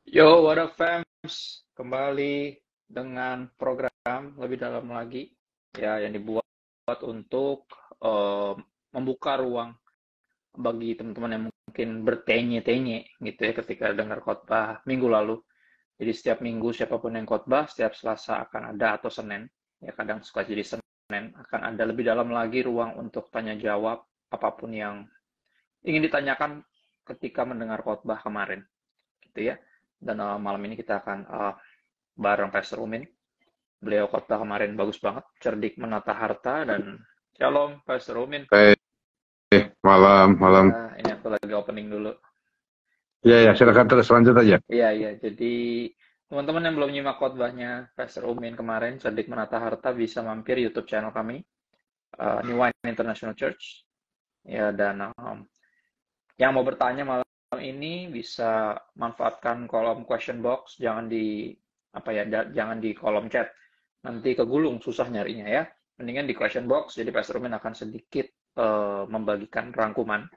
Yo, what up fams? Kembali dengan program lebih dalam lagi ya yang dibuat untuk eh, membuka ruang bagi teman-teman yang mungkin bertenye-tenye gitu ya ketika dengar khotbah minggu lalu. Jadi setiap minggu siapapun yang khotbah, setiap Selasa akan ada atau Senin, ya kadang suka jadi Senin, akan ada lebih dalam lagi ruang untuk tanya jawab apapun yang ingin ditanyakan ketika mendengar khotbah kemarin gitu ya. Dan malam ini kita akan bareng Pastor Umin. Beliau khotbah kemarin bagus banget, cerdik menata harta, dan shalom Pastor Umin. Hey, malam. Ya, ini aku lagi opening dulu. Ya, silakan terus lanjut aja. Iya. Jadi teman-teman yang belum nyimak khotbahnya Pastor Umin kemarin, cerdik menata harta, bisa mampir YouTube channel kami, New Wine International Church. Ya, dan yang mau bertanya malam ini bisa manfaatkan kolom question box, jangan di kolom chat. Nanti kegulung susah nyarinya ya. Mendingan di question box, jadi Pastor Rumin akan sedikit membagikan rangkuman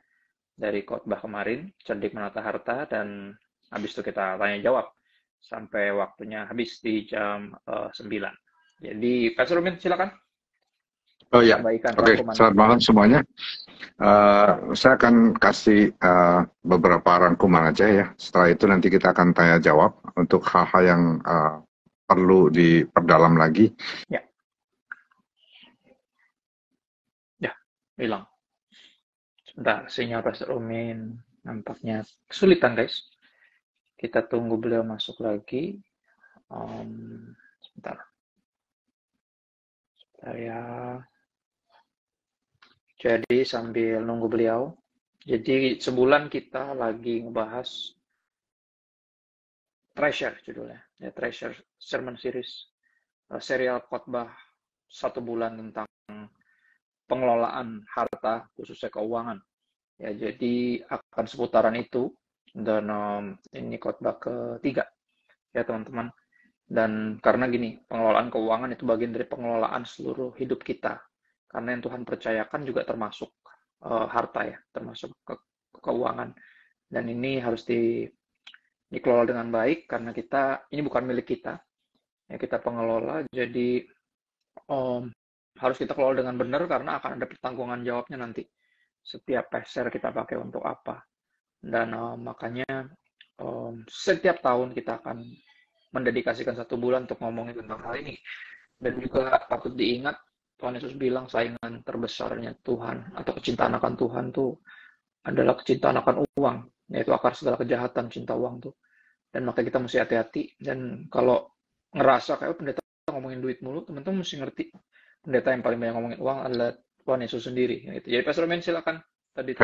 dari khotbah kemarin, cerdik menata harta, dan habis itu kita tanya jawab sampai waktunya habis di jam 9. Jadi Pastor Rumin silakan. Oh ya, oke. Selamat malam semuanya. Saya akan kasih beberapa rangkuman aja ya. Setelah itu nanti kita akan tanya jawab untuk hal-hal yang perlu diperdalam lagi. Ya, hilang. Sebentar, sinyal Pastor Umin nampaknya kesulitan guys. Kita tunggu beliau masuk lagi. Sebentar ya. Jadi sambil nunggu beliau, jadi sebulan kita lagi ngebahas Treasure judulnya, ya Treasure Sermon Series, serial khotbah 1 bulan tentang pengelolaan harta, khususnya keuangan. Ya, jadi akan seputaran itu, dan ini khotbah ketiga, ya teman-teman. Dan karena gini, pengelolaan keuangan itu bagian dari pengelolaan seluruh hidup kita. Karena yang Tuhan percayakan juga termasuk harta ya, termasuk keuangan. Dan ini harus dikelola dengan baik karena ini bukan milik kita. Ya, kita pengelola, jadi harus kita kelola dengan benar karena akan ada pertanggungan jawabnya nanti. Setiap peser kita pakai untuk apa. Dan makanya setiap tahun kita akan mendedikasikan 1 bulan untuk ngomongin tentang hal ini. Dan juga patut diingat, Tuhan Yesus bilang saingan terbesarnya Tuhan atau kecintaan akan Tuhan tuh adalah kecintaan akan uang, yaitu akar segala kejahatan, cinta uang tuh. Dan makanya kita mesti hati-hati. Dan kalau ngerasa kayak pendeta ngomongin duit mulu, teman-teman mesti ngerti pendeta yang paling banyak ngomongin uang adalah Tuhan Yesus sendiri. Gitu. Jadi Pastor Roman silakan. Tadi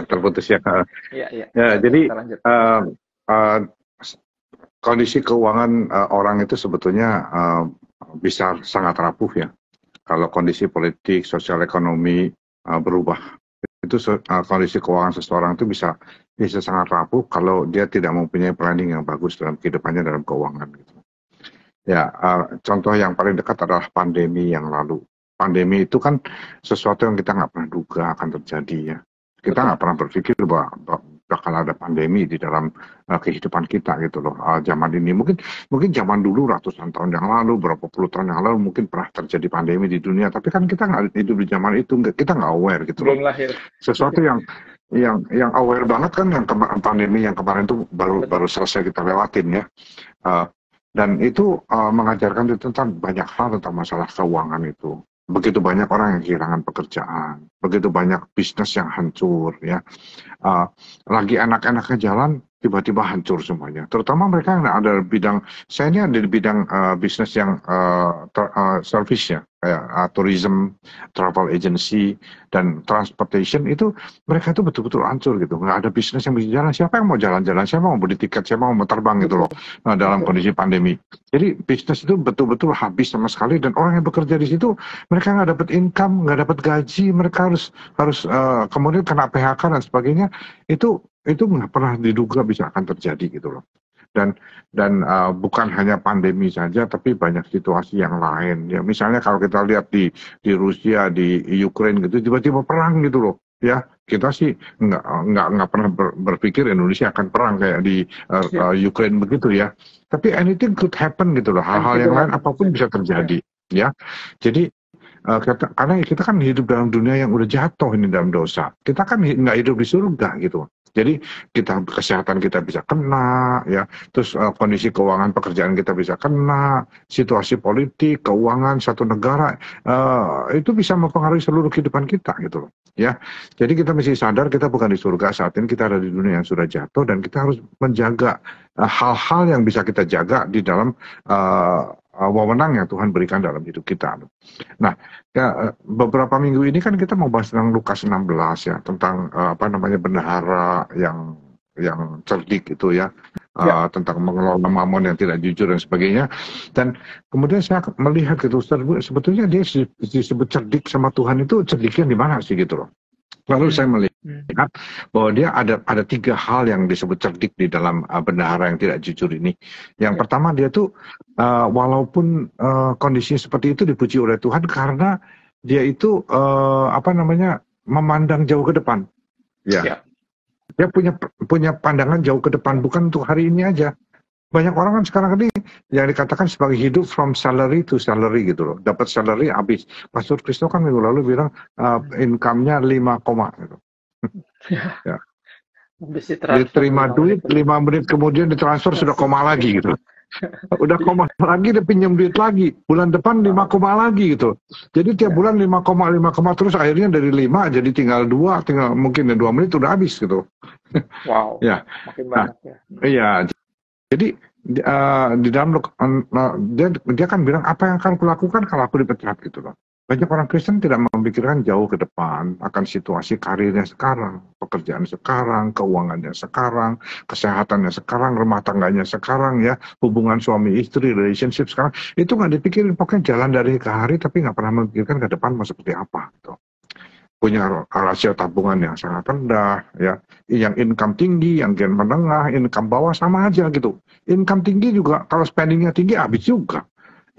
terputus ya. Iya. Ya, jadi kondisi keuangan orang itu sebetulnya bisa sangat rapuh ya. Kalau kondisi politik, sosial ekonomi berubah, itu kondisi keuangan seseorang itu bisa sangat rapuh kalau dia tidak mempunyai planning yang bagus dalam kehidupannya dalam keuangan. Gitu. Ya, contoh yang paling dekat adalah pandemi yang lalu. Pandemi itu kan sesuatu yang kita nggak pernah duga akan terjadi ya. Kita nggak pernah berpikir bahwa bakal ada pandemi di dalam kehidupan kita gitu loh. Zaman ini mungkin zaman dulu ratusan tahun yang lalu, berapa puluh tahun yang lalu mungkin pernah terjadi pandemi di dunia. Tapi kan kita nggak hidup di zaman itu, kita nggak aware gitu loh. Belum lahir. Sesuatu yang aware banget kan yang pandemi yang kemarin itu baru selesai kita lewatin ya. Dan itu mengajarkan tentang banyak hal tentang masalah keuangan itu. Begitu banyak orang yang kehilangan pekerjaan, begitu banyak bisnis yang hancur ya. Lagi enak-enaknya jalan, tiba-tiba hancur semuanya. Terutama mereka yang ada di bidang, saya ini ada di bidang bisnis yang service ya, kayak tourism, travel agency, dan transportation itu mereka itu betul-betul hancur gitu. Nggak ada bisnis yang bisa jalan. Siapa yang mau jalan-jalan? Siapa mau beli tiket? Siapa mau terbang gitu loh dalam kondisi pandemi. Jadi bisnis itu betul-betul habis sama sekali dan orang yang bekerja di situ mereka nggak dapat income, nggak dapat gaji, mereka harus kemudian kena PHK dan sebagainya. Itu nggak pernah diduga bisa akan terjadi gitu loh. Dan bukan hanya pandemi saja, tapi banyak situasi yang lain. Ya, misalnya kalau kita lihat di Rusia, di Ukraine gitu, tiba-tiba perang gitu loh. Ya, kita sih nggak pernah berpikir Indonesia akan perang kayak di Ukraine begitu ya. Tapi anything could happen gitu loh. Hal-hal yang lain apapun bisa terjadi ya. Jadi karena kita kan hidup dalam dunia yang udah jatuh ini dalam dosa. Kita kan nggak hidup di surga gitu. Jadi kesehatan kita bisa kena, ya. Terus kondisi keuangan pekerjaan kita bisa kena, situasi politik, keuangan satu negara itu bisa mempengaruhi seluruh kehidupan kita gitu loh. Ya, jadi kita mesti sadar kita bukan di surga saat ini, kita ada di dunia yang sudah jatuh dan kita harus menjaga hal-hal yang bisa kita jaga di dalam wewenang yang Tuhan berikan dalam hidup kita. Nah, ya, beberapa minggu ini kan kita mau bahas tentang Lukas 16 ya, tentang bendahara yang cerdik itu ya, tentang mengelola mamon yang tidak jujur dan sebagainya. Dan kemudian saya melihat gitu, sebetulnya dia disebut cerdik sama Tuhan itu cerdiknya di mana sih gitu loh. Lalu saya melihat bahwa dia ada 3 hal yang disebut cerdik di dalam bendahara yang tidak jujur ini. Yang pertama, dia tuh walaupun kondisinya seperti itu dipuji oleh Tuhan karena dia itu memandang jauh ke depan. Ya. Dia punya pandangan jauh ke depan, bukan untuk hari ini aja. Banyak orang kan sekarang ini yang dikatakan sebagai hidup from salary to salary gitu loh. Dapat salary habis. Pastor Kristo kan minggu lalu bilang income-nya 5, gitu. Ya. Diterima duit 5 menit kemudian ditransfer sudah koma lagi gitu. Udah koma lagi, dia pinjam duit lagi. Bulan depan 5 koma lagi gitu. Jadi tiap bulan 5 koma terus akhirnya dari 5 jadi tinggal 2, tinggal mungkin 2 menit udah habis gitu. Wow. Ya. Makin banyak ya. Iya. Jadi di dalam dia kan bilang apa yang akan kulakukan kalau aku dipecat gitu loh. Banyak orang Kristen tidak memikirkan jauh ke depan akan situasi karirnya sekarang, pekerjaan sekarang, keuangannya sekarang, kesehatannya sekarang, rumah tangganya sekarang ya, hubungan suami istri, relationship sekarang. Itu nggak dipikirin, pokoknya jalan dari ke hari tapi nggak pernah memikirkan ke depan mau seperti apa gitu. Punya rasio tabungan yang sangat rendah, ya, yang income tinggi, yang gen menengah, income bawah sama aja gitu. Income tinggi juga kalau spendingnya tinggi habis juga.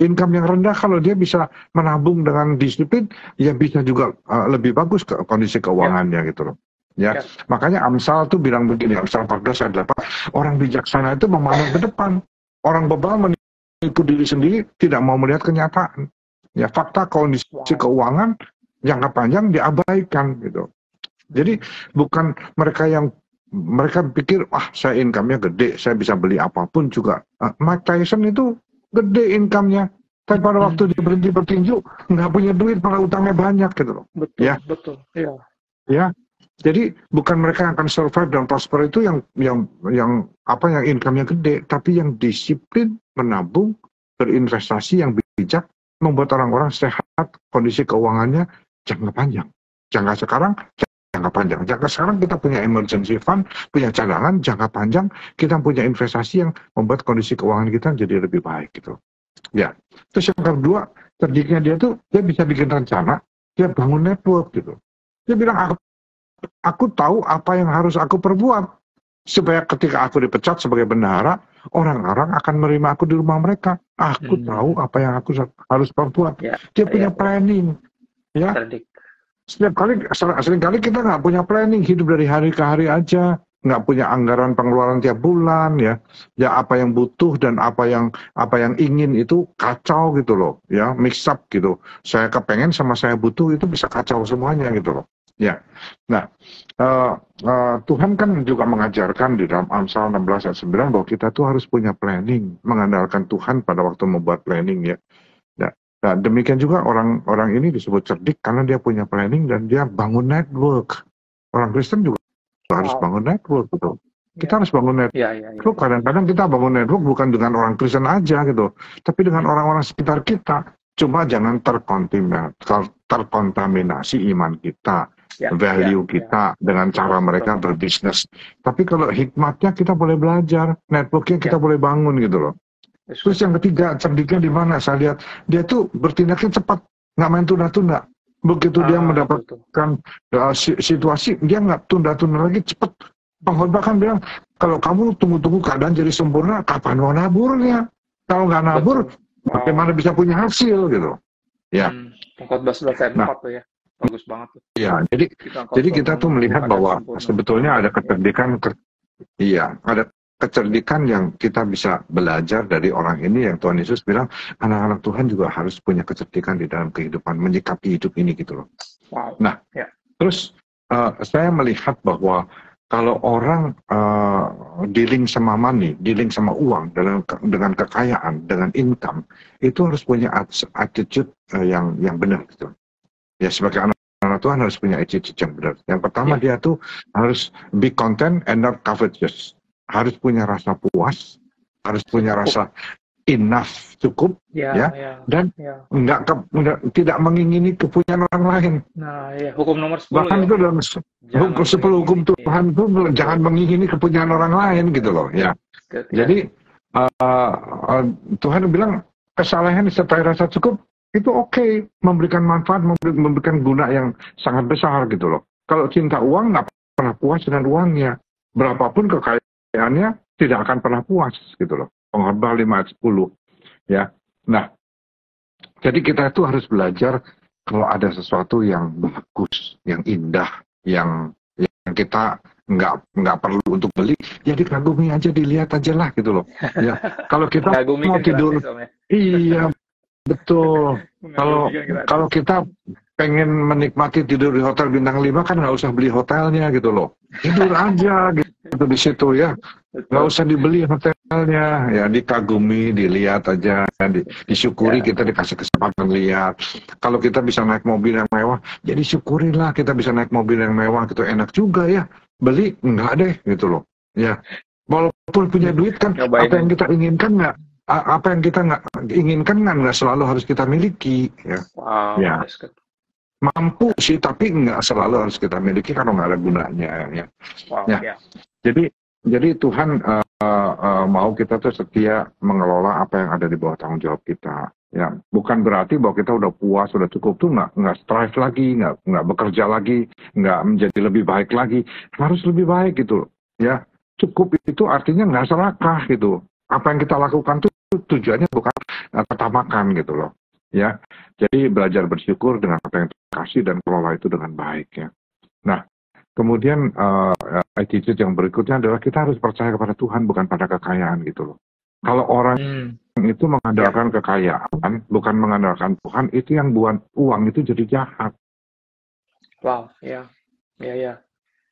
Income yang rendah kalau dia bisa menabung dengan disiplin, ya bisa juga lebih bagus ke kondisi keuangannya gitu loh. Ya, makanya Amsal tuh bilang begini, Amsal 14 ayat 8, orang bijaksana itu memandang ke depan, orang bebal menipu diri sendiri, tidak mau melihat kenyataan. Ya, fakta kondisi keuangan jangka panjang diabaikan gitu. Jadi bukan mereka pikir saya income-nya gede, saya bisa beli apapun juga. Mike Tyson itu gede income-nya, tapi pada waktu dia berhenti bertinju nggak punya duit, malah utangnya banyak gitu loh. Betul, ya. Betul. Iya. Ya. Jadi bukan mereka yang akan survive dan prosper itu yang income-nya gede, tapi yang disiplin, menabung, berinvestasi yang bijak, membuat orang-orang sehat, kondisi keuangannya jangka panjang. Jangka sekarang, jangka panjang. Jangka sekarang kita punya emergency fund, punya cadangan, jangka panjang kita punya investasi yang membuat kondisi keuangan kita jadi lebih baik gitu. Ya. Terus yang kedua, cerdiknya dia tuh, dia bisa bikin rencana, dia bangun network gitu. Dia bilang, aku tahu apa yang harus aku perbuat supaya ketika aku dipecat sebagai bendahara, orang-orang akan menerima aku di rumah mereka. Aku tahu apa yang aku harus perbuat. Dia punya planning. Ya, seringkali kita nggak punya planning, hidup dari hari ke hari aja, nggak punya anggaran pengeluaran tiap bulan ya apa yang butuh dan apa yang ingin itu kacau gitu loh, ya mix up gitu. Saya kepengen sama saya butuh itu bisa kacau semuanya gitu loh. Ya, nah Tuhan kan juga mengajarkan di dalam Amsal 16 ayat 9 bahwa kita tuh harus punya planning, mengandalkan Tuhan pada waktu membuat planning ya. Nah, demikian juga orang ini disebut cerdik karena dia punya planning dan dia bangun network. Orang Kristen juga harus bangun network gitu. Kita harus bangun network. Kadang-kadang kita bangun network bukan dengan orang Kristen aja gitu, tapi dengan orang-orang sekitar kita. Cuma jangan terkontaminasi iman kita, value kita dengan cara mereka berbisnis. Tapi kalau hikmatnya kita boleh belajar, networknya kita boleh bangun gitu loh. Terus yang ketiga, cerdiknya di mana? Saya lihat dia tuh bertindaknya cepat, nggak main tunda-tunda. Begitu dia mendapatkan situasi, dia nggak tunda-tunda lagi, cepat. Pengkhotbah kan bilang, kalau kamu tunggu-tunggu keadaan jadi sempurna, kapan mau naburnya? Kalau nggak nabur, bagaimana bisa punya hasil gitu? Ya. Pengkhotbah 11 ayat 4 tuh ya. bagus banget tuh. Iya, jadi kita tuh melihat bahwa sebetulnya ada kecerdikan, iya, ada kecerdikan yang kita bisa belajar dari orang ini yang Tuhan Yesus bilang anak-anak Tuhan juga harus punya kecerdikan di dalam kehidupan, menyikapi hidup ini gitu loh. Wow. Nah, terus saya melihat bahwa kalau orang dealing sama money, dealing sama uang, dengan kekayaan, dengan income, itu harus punya attitude yang benar gitu. Ya, sebagai anak Tuhan harus punya attitude yang benar. Yang pertama dia tuh harus be content and not covetous. Harus punya rasa puas, harus punya rasa enough, cukup, dan tidak mengingini kepunyaan orang lain. Nah, hukum nomor 10. Bahkan itu dalam hukum 10 hukum Tuhan itu jangan mengingini kepunyaan orang lain gitu loh. Ya. Jadi Tuhan bilang kesalahan disertai rasa cukup itu oke, memberikan manfaat, memberikan guna yang sangat besar gitu loh. Kalau cinta uang nggak pernah puas dengan uangnya, berapapun kekayaannya tidak akan pernah puas gitu loh. Pengkhotbah 5 ayat 10 ya. Nah, jadi kita itu harus belajar kalau ada sesuatu yang bagus, yang indah, yang kita nggak perlu untuk beli, ya dikagumi aja, dilihat aja lah gitu loh. Ya, kalau kita mau tidur, iya. Betul. Kalau kita pengen menikmati tidur di hotel bintang 5 kan nggak usah beli hotelnya gitu loh. Tidur aja gitu di situ ya. Nggak usah dibeli hotelnya. Ya dikagumi, dilihat aja, disyukuri kita dikasih kesempatan lihat. Kalau kita bisa naik mobil yang mewah, jadi syukurilah kita bisa naik mobil yang mewah gitu, enak juga ya. Beli enggak deh gitu loh. Ya. Walaupun punya duit kan apa yang kita inginkan apa yang kita nggak inginkan kan nggak selalu harus kita miliki ya. Wow, ya. Mampu sih tapi nggak selalu harus kita miliki kalau nggak ada gunanya ya. Wow, ya. Jadi Tuhan mau kita tuh setia mengelola apa yang ada di bawah tanggung jawab kita ya. Bukan berarti bahwa kita udah puas, udah cukup tuh nggak strive lagi, nggak bekerja lagi, nggak menjadi lebih baik lagi, harus lebih baik gitu ya. Cukup itu artinya nggak serakah gitu. Apa yang kita lakukan tuh tujuannya bukan ketamakan gitu loh ya. Jadi belajar bersyukur dengan apa yang dikasih dan kelola itu dengan baik ya. Nah, kemudian attitude yang berikutnya adalah kita harus percaya kepada Tuhan bukan pada kekayaan gitu loh. Kalau orang itu mengandalkan kekayaan bukan mengandalkan Tuhan, itu yang buat uang itu jadi jahat. Wow, ya.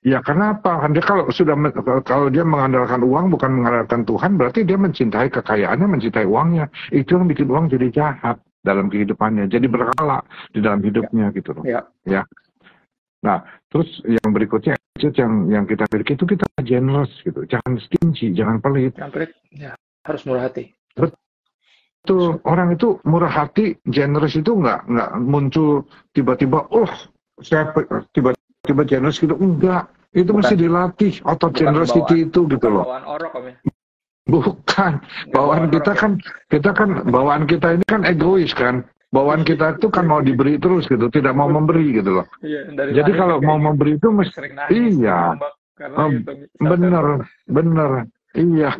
Ya kenapa? Dia kalau dia mengandalkan uang bukan mengandalkan Tuhan, berarti dia mencintai kekayaannya, mencintai uangnya. Itu yang bikin uang jadi jahat dalam kehidupannya, jadi berkala di dalam hidupnya gitu loh. Ya. Nah, terus yang berikutnya yang kita miliki itu kita generous gitu, jangan stingy, jangan pelit. Jangan pelit, ya harus murah hati. Betul, orang itu murah hati, generous itu nggak muncul tiba-tiba, saya tiba-tiba generous gitu, enggak. Itu mesti dilatih, otot generosity itu gitu loh. Bawaan orok, Om ya? Bukan, bawaan kita kan bawaan kita ini kan egois kan. Bawaan kita itu kan mau diberi terus gitu, tidak mau memberi gitu loh. Jadi kalau mau memberi itu mesti, iya, bener. Iya.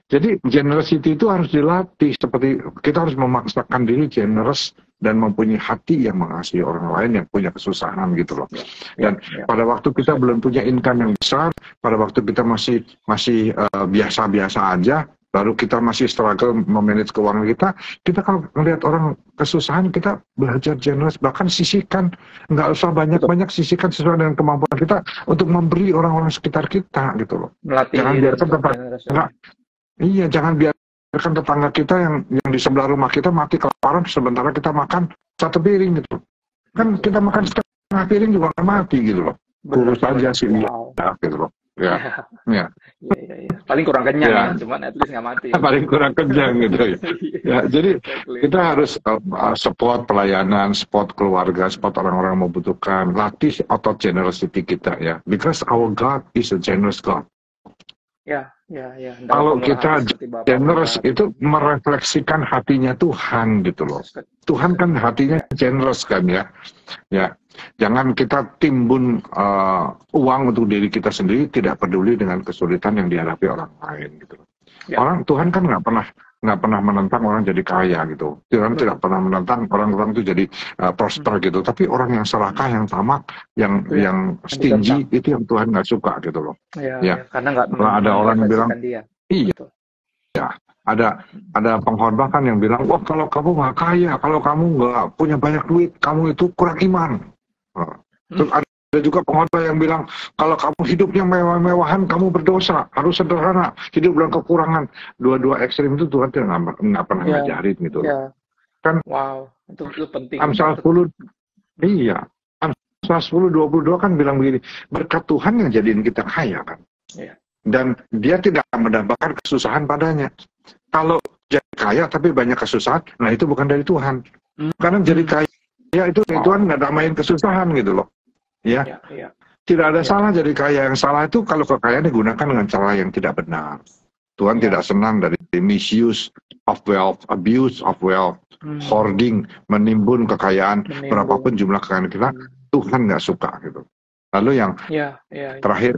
Jadi generosity itu harus dilatih, seperti kita harus memaksakan diri generous dan mempunyai hati yang mengasihi orang lain yang punya kesusahan gitu loh. Dan pada waktu kita belum punya income yang besar, pada waktu kita masih biasa-biasa aja, baru kita masih struggle memanage keuangan kita kalau melihat orang kesusahan, kita belajar generous, bahkan sisihkan, nggak usah banyak-banyak, sisihkan sesuai dengan kemampuan kita untuk memberi orang-orang sekitar kita gitu loh. Jangan biarkan jangan biarkan tetangga kita yang di sebelah rumah kita mati kelaparan sementara kita makan satu piring gitu. Kan kita makan setengah piring juga nggak mati gitu loh. Kurus aja sih gitu loh. Ya. Paling kurang kenyang, cuman at least nggak mati. Paling kurang kenyang gitu ya. Jadi kita harus support pelayanan, support keluarga, support orang-orang yang membutuhkan, latih otot generosity kita ya. Because our God is a generous God. Ya. Kalau kita generous itu merefleksikan hatinya Tuhan gitu loh. Tuhan kan hatinya generous kan ya. Ya, jangan kita timbun uang untuk diri kita sendiri, tidak peduli dengan kesulitan yang dihadapi orang lain gitu loh. Tuhan kan nggak pernah nggak pernah menentang orang jadi kaya gitu. Tuhan Betul. tidak pernah menentang orang-orang itu jadi prosper gitu. Tapi orang yang serakah, yang tamak, Itu yang yang ditentang. stingy, itu yang Tuhan nggak suka gitu loh. Ya, Ya, ya, karena nggak malah ada orang yang bilang, merefleksikan dia. iya, Betul. ada pengkhotbah kan yang bilang, wah kalau kamu nggak kaya, kalau kamu nggak punya banyak duit, kamu itu kurang iman. Nah, terus ada juga pengkhotbah yang bilang, kalau kamu hidupnya mewah-mewahan, kamu berdosa, harus sederhana, hidup dalam kekurangan. Dua-dua ekstrim itu Tuhan nggak pernah Ya, ngajarin gitu loh. ya. Kan Wow, itu penting Amsal banget. 10, iya, Amsal 10:22 kan bilang begini, berkat Tuhan yang jadiin kita kaya kan. Iya. Dan dia tidak mendambakan kesusahan padanya. Kalau jadi kaya tapi banyak kesusahan, nah itu bukan dari Tuhan. Karena jadi kaya itu Tuhan nggak damain kesusahan gitu loh. Ya, Ya. tidak ada salah jadi kaya. Yang salah itu kalau kekayaan digunakan dengan cara yang tidak benar. Tuhan tidak senang dari misuse of wealth, abuse of wealth, hoarding, menimbun kekayaan, berapapun jumlah kekayaan kita, Tuhan nggak suka gitu. Lalu yang terakhir,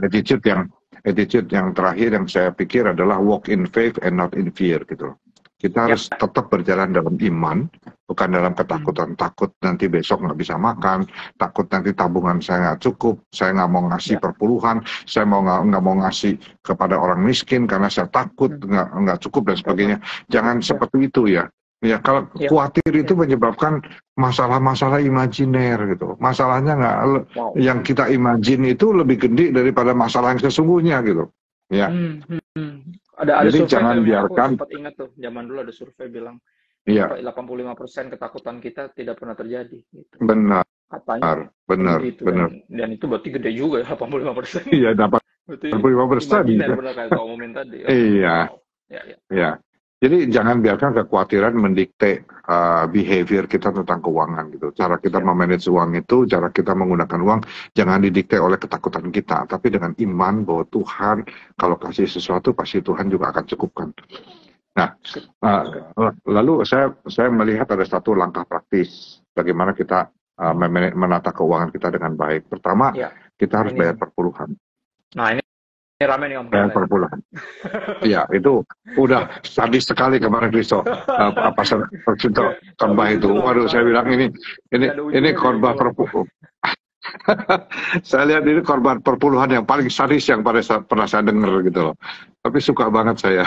attitude yang terakhir yang saya pikir adalah walk in faith and not in fear gitu. Kita harus tetap berjalan dalam iman, bukan dalam ketakutan. Takut nanti besok nggak bisa makan, takut nanti tabungan saya nggak cukup, saya nggak mau ngasih perpuluhan, saya nggak mau ngasih kepada orang miskin karena saya takut nggak cukup dan sebagainya. Jangan seperti itu ya. Ya, kalau khawatir itu menyebabkan masalah-masalah imajiner gitu. Masalahnya yang kita imagine itu lebih gede daripada masalah yang sesungguhnya gitu. Ya. Ada Jadi survei jangan yang aku biarkan. sempat ingat tuh, zaman dulu ada survei bilang 85% ketakutan kita tidak pernah terjadi. Gitu. Benar. Katanya. Benar. Dan itu berarti gede juga ya 85%. Iya, dapat 85%. Imajiner benar kayak kau ngomongin tadi. Iya. Wow. Ya. Jadi jangan biarkan kekhawatiran mendikte behavior kita tentang keuangan gitu. Cara kita memanage uang itu, cara kita menggunakan uang, jangan didikte oleh ketakutan kita, tapi dengan iman bahwa Tuhan kalau kasih sesuatu pasti Tuhan juga akan cukupkan. Nah, lalu saya melihat ada satu langkah praktis bagaimana kita menata keuangan kita dengan baik. Pertama, kita harus bayar perpuluhan. Nah, ini rame nih Om. Bayar perpuluhan. Iya, itu udah sadis sekali kemarin Kristo. Pastor khotbah itu. Waduh, saya bilang ini khotbah perpuluhan. Saya lihat ini korban perpuluhan yang paling sadis yang pernah saya dengar gitu loh. Tapi suka banget saya.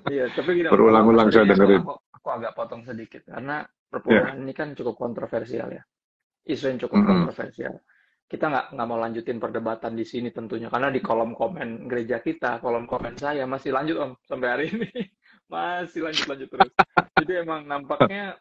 Iya, tapi gini, berulang-ulang saya dengerin. Aku agak potong sedikit karena perpuluhan ini kan cukup kontroversial ya. Isu yang cukup kontroversial. Kita nggak mau lanjutin perdebatan di sini tentunya karena di kolom komen gereja kita, kolom komen saya masih lanjut Om sampai hari ini. Masih lanjut terus. Jadi emang nampaknya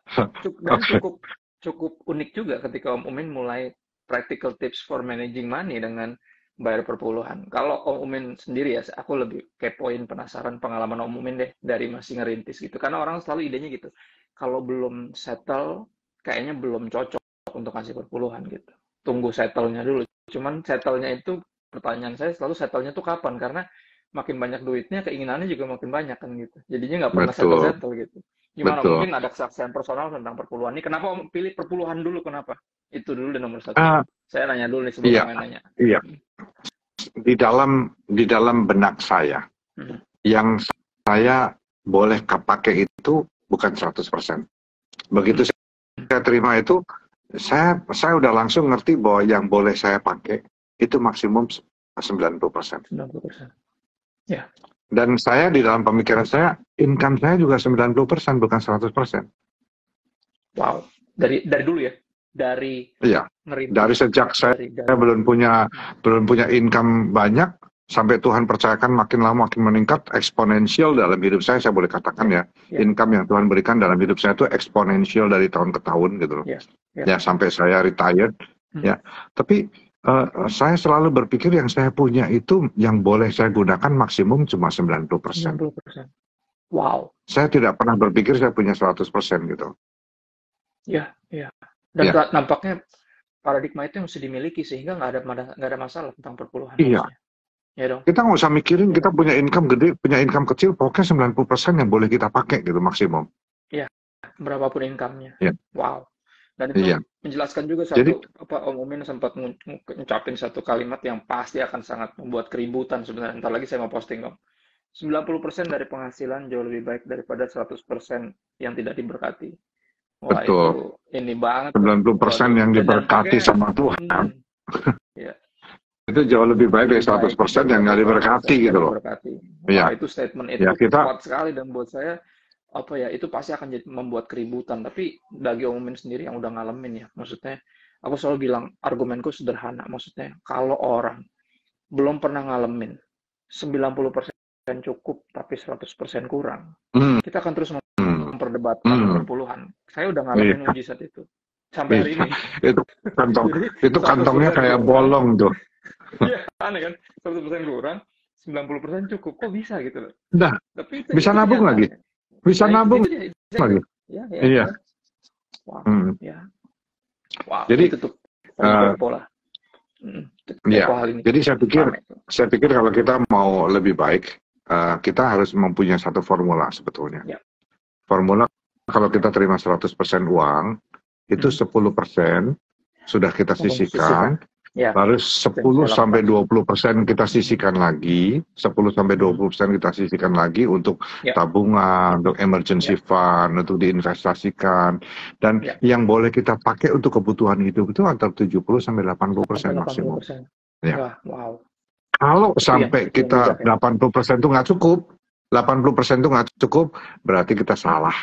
cukup unik juga ketika Om Umin mulai practical tips for managing money dengan bayar perpuluhan. Kalau Om Umin sendiri ya, aku lebih kepoin penasaran pengalaman Om Umin deh dari masih ngerintis gitu. Karena orang selalu idenya gitu. Kalau belum settle, kayaknya belum cocok untuk kasih perpuluhan gitu. Tunggu settle-nya dulu. Cuman settle-nya itu, pertanyaan saya selalu settle-nya tuh kapan? Karena makin banyak duitnya, keinginannya juga makin banyak kan gitu. Jadinya nggak pernah settle-settle gitu. Gimana? Mungkin ada kesaksian personal tentang perpuluhan ini. Kenapa Om pilih perpuluhan dulu? Kenapa? Itu dulu dan nomor satu. Saya nanya dulu nih sebelum yang nanya. Iya. Di dalam benak saya, yang saya boleh pakai itu bukan 100%. Begitu saya terima itu, saya udah langsung ngerti bahwa yang boleh saya pakai itu maksimum 90%. 90%. Ya. Dan saya di dalam pemikiran saya, income saya juga 90%, bukan 100%. Wow. Dari dulu ya? Dari sejak saya belum punya income banyak, sampai Tuhan percayakan makin lama makin meningkat, eksponensial dalam hidup saya boleh katakan ya. Income yang Tuhan berikan dalam hidup saya itu eksponensial dari tahun ke tahun gitu loh. Ya, sampai saya retired. Ya, tapi saya selalu berpikir yang saya punya itu yang boleh saya gunakan maksimum cuma 90%. Wow. Saya tidak pernah berpikir saya punya 100% gitu. Ya. Dan nampaknya paradigma itu yang mesti dimiliki sehingga nggak ada masalah tentang perpuluhan. Iya. Ya dong. Kita nggak usah mikirin kita punya income gede, punya income kecil, pokoknya 90% yang boleh kita pakai gitu maksimum. Iya. Berapapun income-nya. Ya. Wow. Dan itu menjelaskan juga Om Umin sempat ngucapin satu kalimat yang pasti akan sangat membuat keributan sebenarnya. Ntar lagi saya mau posting Om. 90% dari penghasilan jauh lebih baik daripada 100% yang tidak diberkati. Wah, Betul. itu ini banget tuh. 90% Waduh, yang dan diberkati dampaknya, sama Tuhan, ya, itu jauh lebih baik dari lebih baik 100% yang daripada nggak 100% diberkati yang gitu nggak loh. diberkati. Wah, Iya, itu statement ya itu kita, kuat sekali, dan buat saya, apa ya, itu pasti akan jadi membuat keributan. Tapi bagi Om Min sendiri yang udah ngalamin ya, maksudnya, aku selalu bilang argumenku sederhana. Maksudnya, kalau orang belum pernah ngalamin 90% cukup tapi 100% kurang, hmm, kita akan terus hmm, memperdebatkan hmm, memperpuluhan. Saya udah iya, ngalamin mujizat itu sampai hari iya, ini. itu kantong, Jadi itu kantongnya 100% kayak kurang, bolong tuh. ya aneh kan? 100% kurang, 90% cukup. Kok bisa gitu loh? Udah, Tapi bisa itu nabung lagi, kenyataannya. bisa Nah, nabung itu dia, lagi. exactly. Ya, ya, Iya, ya. Wow, hmm. ya. Wow, Jadi, itu tuh paling kepo lah. Kepo ya, hal ini. jadi Rame tuh. saya pikir kalau kita mau lebih baik, kita harus mempunyai satu formula sebetulnya. Ya. Formula kalau kita terima 100% uang, itu 10% sudah kita sisihkan, Ya, lalu 10-20% kita sisihkan lagi, 10-20% kita sisihkan lagi untuk ya, tabungan, untuk emergency fund, untuk diinvestasikan, dan yang boleh kita pakai untuk kebutuhan hidup itu antara 70-80% maksimum. 80%. Ya. Wah, wow. Kalau Itu sampai yang kita bijak, ya. 80% itu nggak cukup, 80% itu nggak cukup, berarti kita salah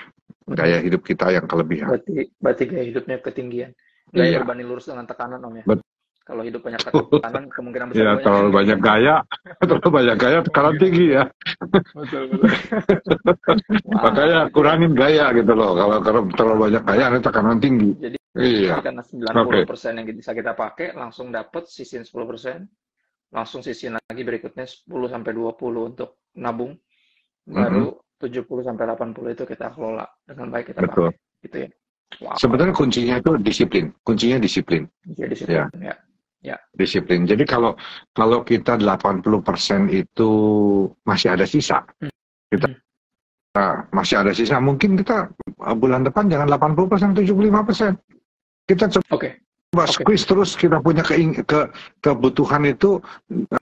gaya hidup kita yang kelebihan. Berarti gaya hidupnya ketinggian. Gaya Iya. berbanding lurus dengan tekanan, Om ya. Kalau hidup banyak Betul. tekanan, kemungkinan besar Ya, terlalu banyak gaya, tekanan tinggi ya. Betul. Wow, Makanya kurangin gaya gitu loh. Kalau terlalu banyak gaya, nanti tekanan tinggi. Jadi Iya. karena 90% yang bisa kita pakai, langsung dapat sisihin 10%, langsung sisihin lagi berikutnya 10-20 untuk nabung, baru 70-80 itu kita kelola dengan baik, kita Betul. pakai. Gitu ya. Wow. Sebenarnya kuncinya itu disiplin. Kuncinya disiplin. Ya, disiplin. Ya. Disiplin. Jadi kalau kita 80% itu masih ada sisa, kita masih ada sisa, mungkin kita bulan depan jangan 80%, 75%. Kita coba squeeze terus, kita punya kebutuhan itu,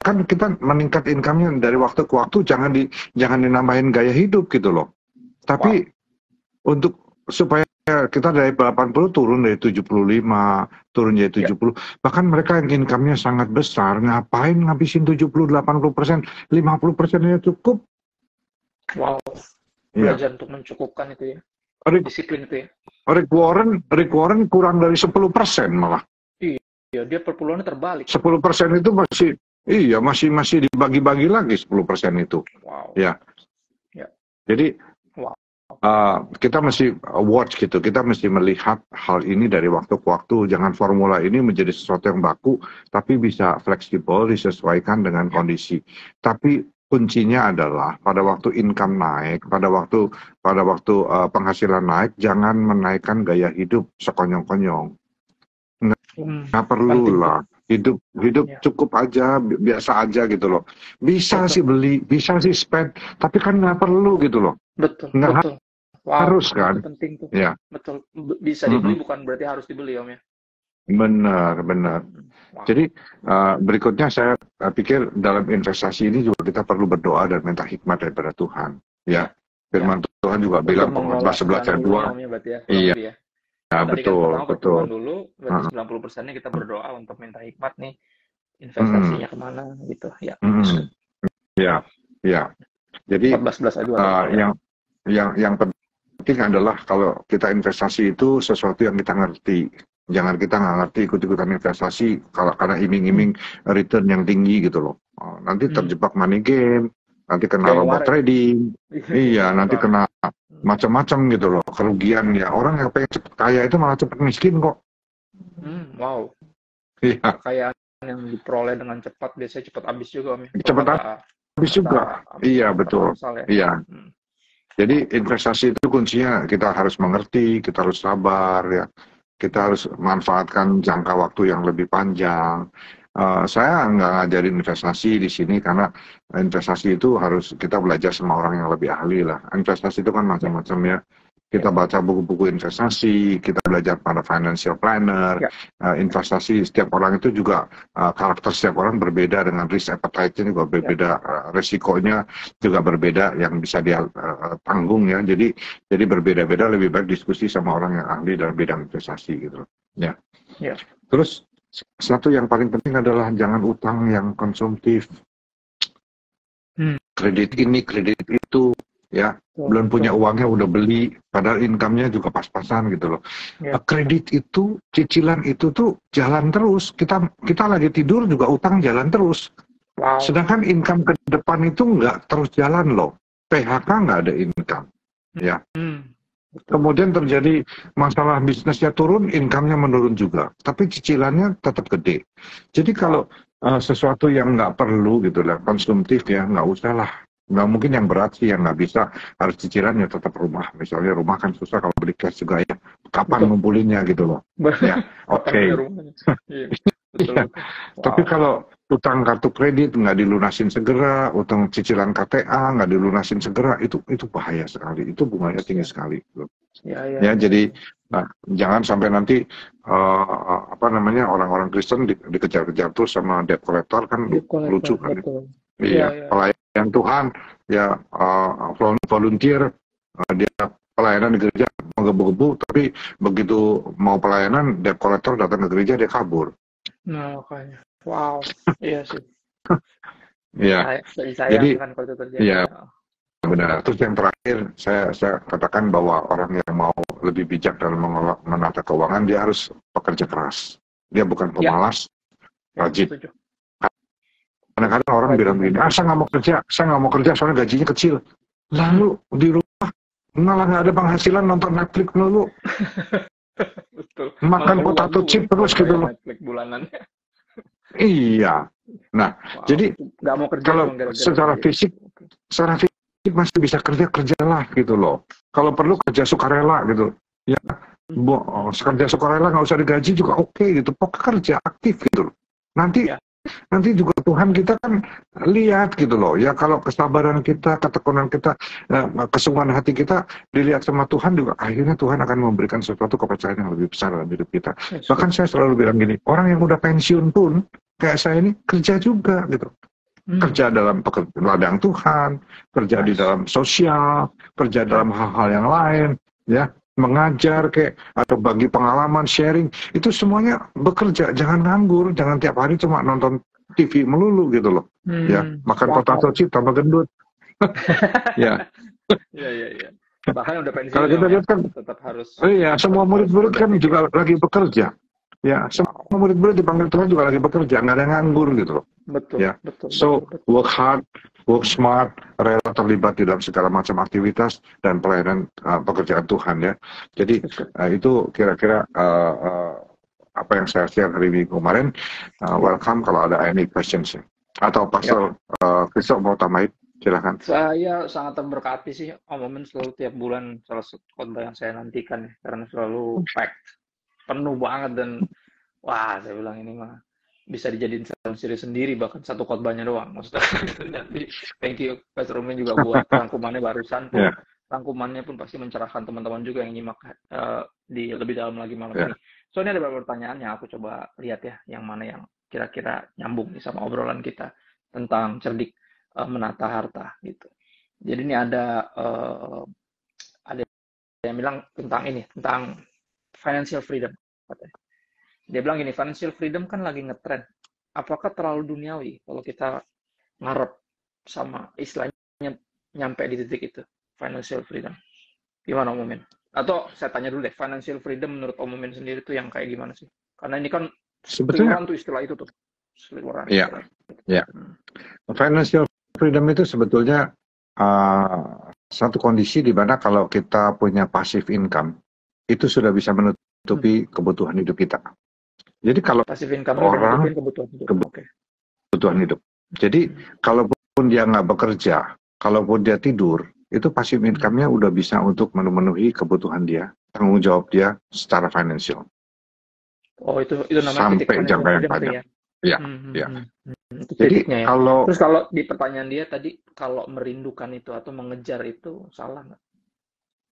kan kita meningkat income-nya dari waktu ke waktu, jangan dinambahin gaya hidup gitu loh. Tapi untuk supaya kita dari 80 turun dari 75, turun jadi 70. Bahkan mereka yang income-nya sangat besar, ngapain ngabisin 70-80%, 50%-nya cukup. Wow. Belajar untuk mencukupkan itu ya. Disiplin itu ya. Rick Warren kurang dari 10% malah. Iya, dia perpuluhannya terbalik. 10% itu masih dibagi-bagi lagi 10% itu. Wow. Ya. Jadi kita mesti watch gitu, kita mesti melihat hal ini dari waktu ke waktu. Jangan formula ini menjadi sesuatu yang baku, tapi bisa fleksibel, disesuaikan dengan kondisi. Tapi kuncinya adalah pada waktu income naik, pada waktu penghasilan naik, jangan menaikkan gaya hidup sekonyong-konyong. Nggak perlu lah. Hidup cukup aja, biasa aja gitu loh. Bisa sih beli, bisa sih spend, tapi kan nggak perlu gitu loh. Betul. Wow, harus kan? Itu penting tuh. Ya. Betul. Bisa dibeli bukan berarti harus dibeli, Om ya. Benar. Wow. Jadi berikutnya saya pikir dalam investasi ini juga kita perlu berdoa dan minta hikmat daripada Tuhan. Ya. Firman Tuhan juga bilang Pengkhotbah 11 ayat 2. Iya. Ya, betul. Dulu, berarti 90%-nya kita berdoa untuk minta hikmat nih, investasinya kemana gitu. Ya. Ya. Jadi 14 yang penting adalah kalau kita investasi itu sesuatu yang kita ngerti. Jangan kita nggak ngerti ikut-ikutan investasi karena iming-iming return yang tinggi gitu loh. Nanti terjebak money game, nanti kena robot trading, nanti kena macam-macam gitu loh, kerugian ya. Orang yang pengen cepet kaya itu malah cepet miskin kok. Wow. Iya. Kekayaan yang diperoleh dengan cepat biasanya cepat habis juga, Om. Cepat habis juga. Iya, betul. Iya. Jadi investasi itu kuncinya kita harus mengerti, kita harus sabar ya. Kita harus manfaatkan jangka waktu yang lebih panjang. Saya nggak ngajarin investasi di sini karena investasi itu harus kita belajar sama orang yang lebih ahli lah. Investasi itu kan macam-macam ya. kita baca buku-buku investasi, kita belajar pada financial planner, investasi setiap orang itu juga karakter setiap orang berbeda dengan risk appetite-nya juga berbeda, resikonya juga berbeda yang bisa dia tanggung ya. Jadi berbeda-beda, lebih baik diskusi sama orang yang ahli dalam bidang investasi gitu. Ya. Terus satu yang paling penting adalah jangan utang yang konsumtif. Kredit ini, kredit itu, ya, belum punya uangnya udah beli, padahal income-nya juga pas-pasan gitu loh. Kredit itu, cicilan itu tuh jalan terus. Kita lagi tidur juga utang jalan terus. Sedangkan income ke depan itu nggak terus jalan loh. PHK nggak ada income, ya. Kemudian terjadi masalah bisnisnya turun, income-nya menurun juga. Tapi cicilannya tetap gede. Jadi kalau sesuatu yang nggak perlu gitu lah, konsumtif ya, nggak usah lah. Nggak mungkin yang berat sih, yang nggak bisa, harus cicilannya tetap rumah. Misalnya rumah kan susah kalau beli cash juga ya. Kapan ngumpulinnya gitu loh. Ya, oke. Tapi kalau utang kartu kredit nggak dilunasin segera, utang cicilan KTA nggak dilunasin segera, itu bahaya sekali. Itu bunganya tinggi sekali. Jadi jangan sampai nanti orang-orang Kristen dikejar-kejar terus sama debt collector kan lucu kan. Pelayan Tuhan ya, volunteer, dia pelayanan di gereja menggebu-gebu, tapi begitu mau pelayanan debt collector datang ke gereja dia kabur. Nah, makanya. Wow, iya sih. Jadi benar. Terus yang terakhir saya katakan bahwa orang yang mau lebih bijak dalam menata keuangan, dia harus bekerja keras. Dia bukan pemalas, rajin. Kadang-kadang orang bilang begini, saya nggak mau kerja soalnya gajinya kecil. Lalu di rumah malah nggak ada penghasilan, nonton Netflix dulu. Betul. Makan potato chip terus gitu loh. Netflix bulanannya. Iya. Nah, jadi nggak mau kerja kalau secara fisik masih bisa kerjalah gitu loh. Kalau perlu kerja sukarela gitu. Ya, kerja sukarela nggak usah digaji juga oke gitu. Pokoknya kerja aktif gitu loh. Nanti juga Tuhan kita kan lihat gitu loh. Ya kalau kesabaran kita, ketekunan kita, kesungguhan hati kita dilihat sama Tuhan juga, akhirnya Tuhan akan memberikan sesuatu kepercayaan yang lebih besar dalam hidup kita. Bahkan saya selalu bilang gini, orang yang udah pensiun pun kayak saya ini kerja juga gitu. Kerja dalam ladang Tuhan, kerja di dalam sosial, kerja dalam hal-hal yang lain, ya, mengajar kayak atau bagi pengalaman, sharing, itu semuanya bekerja, jangan nganggur, jangan tiap hari cuma nonton TV melulu gitu loh. Ya, makan potato chip tambah gendut. Ya. Iya. Bahkan udah pensiun. Kalau kita lihat kan tetap harus. Semua murid-murid kan juga lagi bekerja. Ya, semua murid-murid dipanggil Tuhan juga lagi bekerja, nggak ada yang nganggur gitu loh. Betul. Ya. Betul. Work hard, work smart, rela terlibat di dalam segala macam aktivitas dan pelayanan pekerjaan Tuhan ya. Jadi itu kira-kira apa yang saya share hari Minggu kemarin. Welcome kalau ada any questions ya. Atau Pastor Christo mau tambahin, silakan. Saya sangat terberkati sih, Om Momen selalu tiap bulan salah satu khotbah yang saya nantikan ya, karena selalu packed, penuh banget dan wah saya bilang ini mah bisa dijadiin series sendiri bahkan satu khotbahnya doang maksudnya. Jadi thank you Pastor Romen juga buat rangkumannya barusan pun. Rangkumannya pun pasti mencerahkan teman-teman juga yang nyimak di lebih dalam lagi malam ini. So ini ada beberapa pertanyaan yang aku coba lihat ya, yang mana yang kira-kira nyambung nih sama obrolan kita tentang cerdik menata harta gitu. Jadi ini ada yang bilang tentang financial freedom katanya. Dia bilang gini, financial freedom kan lagi ngetren. Apakah terlalu duniawi kalau kita ngarep sama istilahnya nyampe di titik itu, financial freedom? Gimana Om Momen? Atau saya tanya dulu deh, financial freedom menurut Om Momen sendiri tuh yang kayak gimana sih? Karena ini kan sebetulnya tuh istilah itu tuh. Iya. Financial freedom itu sebetulnya satu kondisi di mana kalau kita punya passive income, itu sudah bisa menutupi kebutuhan hidup kita. Jadi kalau orang kebutuhan hidup. Jadi kalaupun dia nggak bekerja, kalaupun dia tidur, itu passive income-nya udah bisa untuk memenuhi kebutuhan dia, tanggung jawab dia secara financial. Oh itu namanya sampai jangka yang panjang. Ya. Jadi kalau terus kalau di pertanyaan dia tadi kalau merindukan itu atau mengejar itu salah nggak?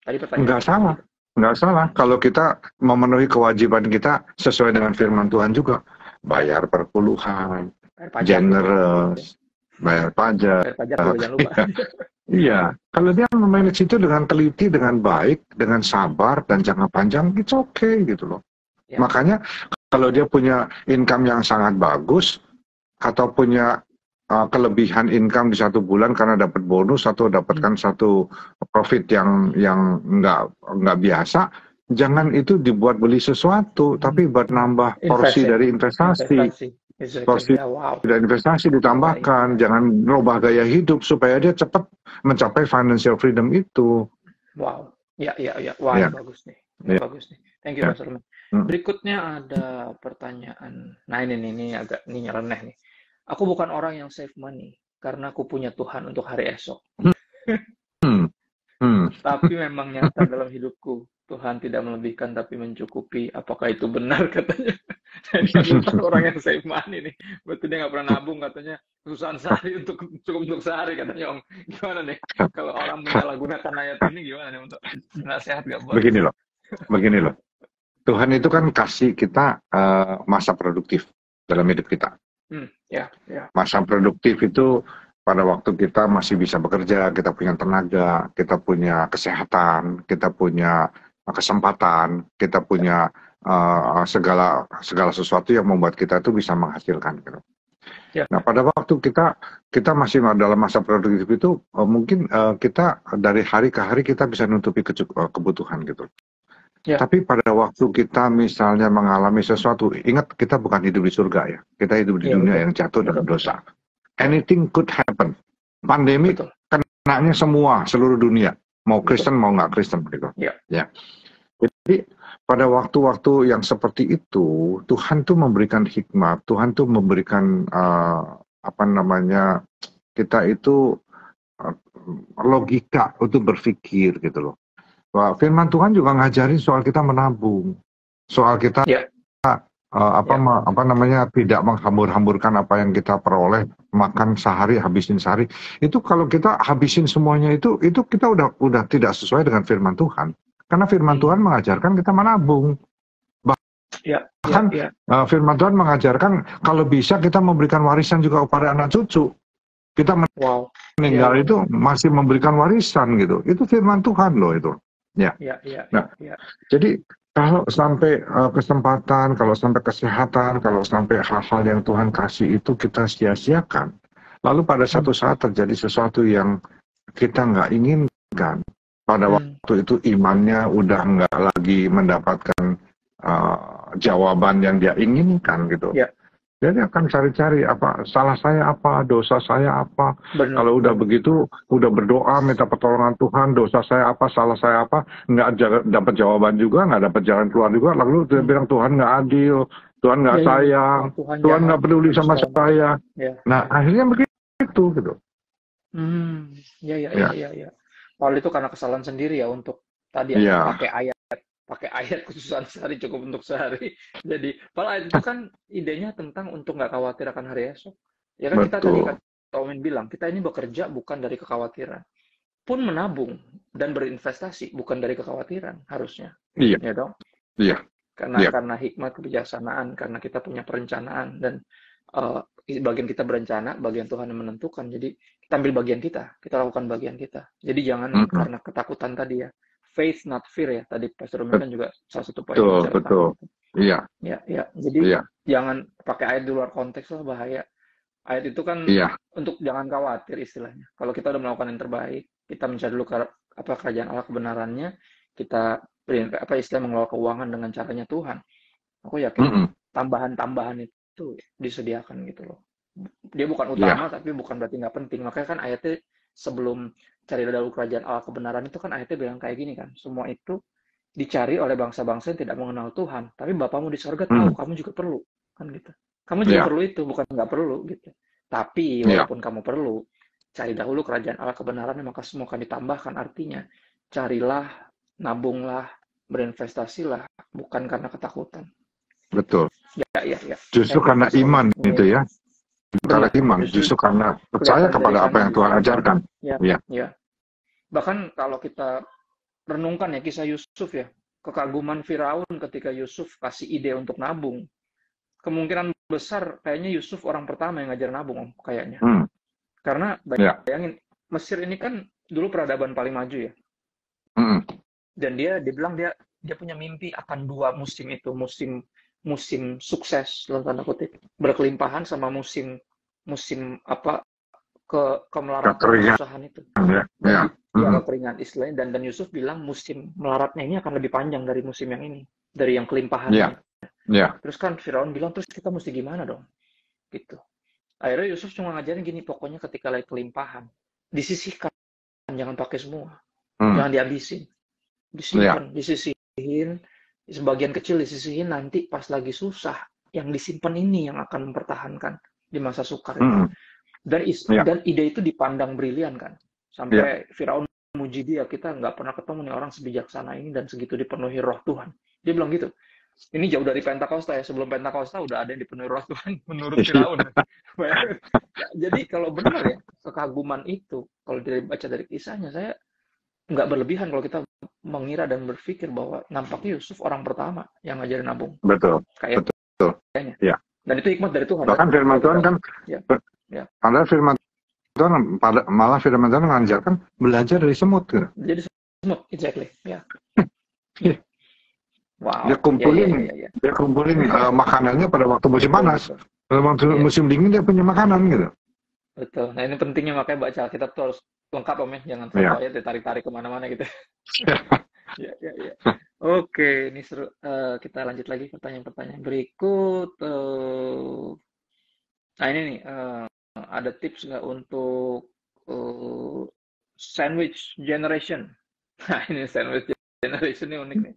Tadi pertanyaan Nggak salah. gitu. Nggak salah. Kalau kita memenuhi kewajiban kita sesuai dengan firman Tuhan juga. Bayar perpuluhan, Bayar pajak gitu ya. generous, bayar pajak. Bayar pajak juga jangan lupa. Iya. Kalau dia memanage itu dengan teliti, dengan baik, dengan sabar, dan jangka panjang, it's okay gitu loh. Ya. Makanya kalau dia punya income yang sangat bagus, atau punya kelebihan income di satu bulan karena dapat bonus atau dapatkan satu profit yang nggak biasa, jangan itu dibuat beli sesuatu, tapi buat nambah porsi dari investasi. Porsi dari investasi ditambahkan, jangan rubah gaya hidup supaya dia cepat mencapai financial freedom itu. Wow, ya. Wah, Ya. bagus nih. Ini bagus nih. Thank you, Ya. Mas Herman. Berikutnya ada pertanyaan. Nah, ini agak nyeleneh nih. Aku bukan orang yang save money karena aku punya Tuhan untuk hari esok. Tapi memang nyata dalam hidupku, Tuhan tidak melebihkan tapi mencukupi. Apakah itu benar katanya? Jadi bukan orang yang save money nih. Berarti dia nggak pernah nabung katanya. Kesusahan sehari cukup untuk sehari katanya Om. Gimana nih? Kalau orang menyalahgunakan ayat ini gimana nih untuk nasihat nggak buat? Begini loh. Tuhan itu kan kasih kita masa produktif dalam hidup kita. Ya. Masa produktif itu pada waktu kita masih bisa bekerja, kita punya tenaga, kita punya kesehatan, kita punya kesempatan, kita punya segala sesuatu yang membuat kita itu bisa menghasilkan. Gitu. Ya. Nah, pada waktu kita masih dalam masa produktif itu, mungkin kita dari hari ke hari kita bisa nutupi kebutuhan gitu. Ya. Tapi pada waktu kita misalnya mengalami sesuatu, ingat kita bukan hidup di surga ya, kita hidup di dunia yang jatuh dalam dosa. Anything could happen. Pandemi kenanya semua, seluruh dunia, mau Kristen mau nggak Kristen gitu. Ya. Jadi pada waktu-waktu yang seperti itu, Tuhan tuh memberikan hikmat, Tuhan tuh memberikan kita itu logika untuk berpikir gitu loh. Firman Tuhan juga ngajarin soal kita menabung, soal kita tidak menghambur-hamburkan apa yang kita peroleh, makan sehari habisin sehari. Itu kalau kita habisin semuanya itu kita udah tidak sesuai dengan firman Tuhan. Karena firman Tuhan mengajarkan kita menabung. Bahkan firman Tuhan mengajarkan kalau bisa kita memberikan warisan juga kepada anak cucu. Kita meninggal itu masih memberikan warisan gitu. Itu firman Tuhan loh itu. Jadi kalau sampai kesempatan, kalau sampai kesehatan, kalau sampai hal-hal yang Tuhan kasih itu kita sia-siakan, lalu pada satu saat terjadi sesuatu yang kita nggak inginkan, pada waktu itu imannya udah nggak lagi mendapatkan jawaban yang dia inginkan gitu. Jadi akan cari-cari salah saya apa, dosa saya apa. Kalau udah begitu, udah berdoa minta pertolongan Tuhan, dosa saya apa, salah saya apa, nggak dapat jawaban juga, nggak dapat jalan keluar juga. Lalu dia bilang Tuhan nggak adil, Tuhan nggak sayang, Tuhan nggak peduli sama saya. Nah akhirnya begitu gitu. Iya. Paul itu karena kesalahan sendiri ya untuk tadi pakai ayat kesusahan sehari cukup untuk sehari. Jadi, kalau ayat itu kan idenya tentang untuk nggak khawatir akan hari esok. Ya kan kita tadi Omin bilang, kita ini bekerja bukan dari kekhawatiran. Pun menabung dan berinvestasi bukan dari kekhawatiran harusnya. Iya. Ya dong? Iya. Karena hikmat kebijaksanaan, karena kita punya perencanaan dan bagian kita berencana, bagian Tuhan yang menentukan. Jadi kita ambil bagian kita lakukan bagian kita. Jadi jangan karena ketakutan tadi ya. Faith not fear ya, tadi Pastor Romi kan juga salah satu poin. Betul. Iya. Jadi jangan pakai ayat di luar konteks lah, bahaya. Ayat itu kan untuk jangan khawatir istilahnya. Kalau kita udah melakukan yang terbaik, kita mencari dulu kerajaan Allah kebenarannya, kita istilah mengelola keuangan dengan caranya Tuhan. Aku yakin tambahan-tambahan itu disediakan gitu loh. Dia bukan utama tapi bukan berarti nggak penting. Makanya kan ayatnya sebelum cari dahulu kerajaan Allah kebenaran itu kan ayatnya bilang kayak gini kan, semua itu dicari oleh bangsa-bangsa yang tidak mengenal Tuhan, tapi Bapamu di surga tahu kamu juga perlu kan gitu. Kamu juga perlu itu, bukan nggak perlu gitu. Tapi walaupun kamu perlu, cari dahulu kerajaan Allah kebenaran, maka semua akan ditambahkan. Artinya carilah, nabunglah, berinvestasilah, bukan karena ketakutan. Betul. Ya. Justru karena iman itu ya. Karena iman, justru karena percaya kepada apa yang Tuhan ajarkan. Ya. Bahkan kalau kita renungkan ya kisah Yusuf ya, kekaguman Firaun ketika Yusuf kasih ide untuk nabung. Kemungkinan besar kayaknya Yusuf orang pertama yang ngajar nabung, Om, kayaknya. Karena Ya. bayangin, Mesir ini kan dulu peradaban paling maju ya. Dan dia bilang dia punya mimpi akan dua musim itu, musim sukses dalam tanda kutip, berkelimpahan, sama musim apa kemelaratan Kekeringan. kesusahan itu. Ya. Kekeringan istilahnya, dan Yusuf bilang musim melaratnya ini akan lebih panjang dari musim yang ini, dari yang kelimpahannya. Terus kan Firaun bilang, terus kita mesti gimana dong? Gitu. Akhirnya Yusuf cuma ngajarin gini, pokoknya ketika lagi kelimpahan, disisihkan, jangan pakai semua. Jangan dihabisin. Disimpan, disisihin, sebagian kecil disisihin, nanti pas lagi susah, yang disimpan ini yang akan mempertahankan di masa sukar itu. Dan ide itu dipandang brilian kan. Sampai Firaun muji dia, kita nggak pernah ketemu nih orang sebijaksana ini dan segitu dipenuhi roh Tuhan. Dia bilang gitu. Ini jauh dari Pentakosta ya. Sebelum Pentakosta udah ada yang dipenuhi roh Tuhan menurut Firaun. Jadi kalau benar ya, kekaguman itu, kalau dibaca dari kisahnya, saya nggak berlebihan kalau kita mengira dan berpikir bahwa nampaknya Yusuf orang pertama yang ngajarin nabung. Betul. Kayaknya. Ya. Dan itu hikmat dari Tuhan. Bahkan firman Tuhan kan, padahal firman Tuhan, malah firman Tuhan mengajarkan belajar dari semut. Gitu. Jadi semut, exactly. Ya. Wow. Dia kumpulin makanannya pada waktu musim panas. Pada waktu musim dingin dia punya makanan gitu. Betul. Nah ini pentingnya, makanya baca Alkitab tuh harus lengkap, Om, ya. Jangan satu ayat ditarik-tarik kemana-mana gitu. Ya. Oke, ini seru. Kita lanjut lagi pertanyaan-pertanyaan berikut. Nah ini nih, ada tips nggak untuk sandwich generation? Nah ini sandwich generation ini unik nih.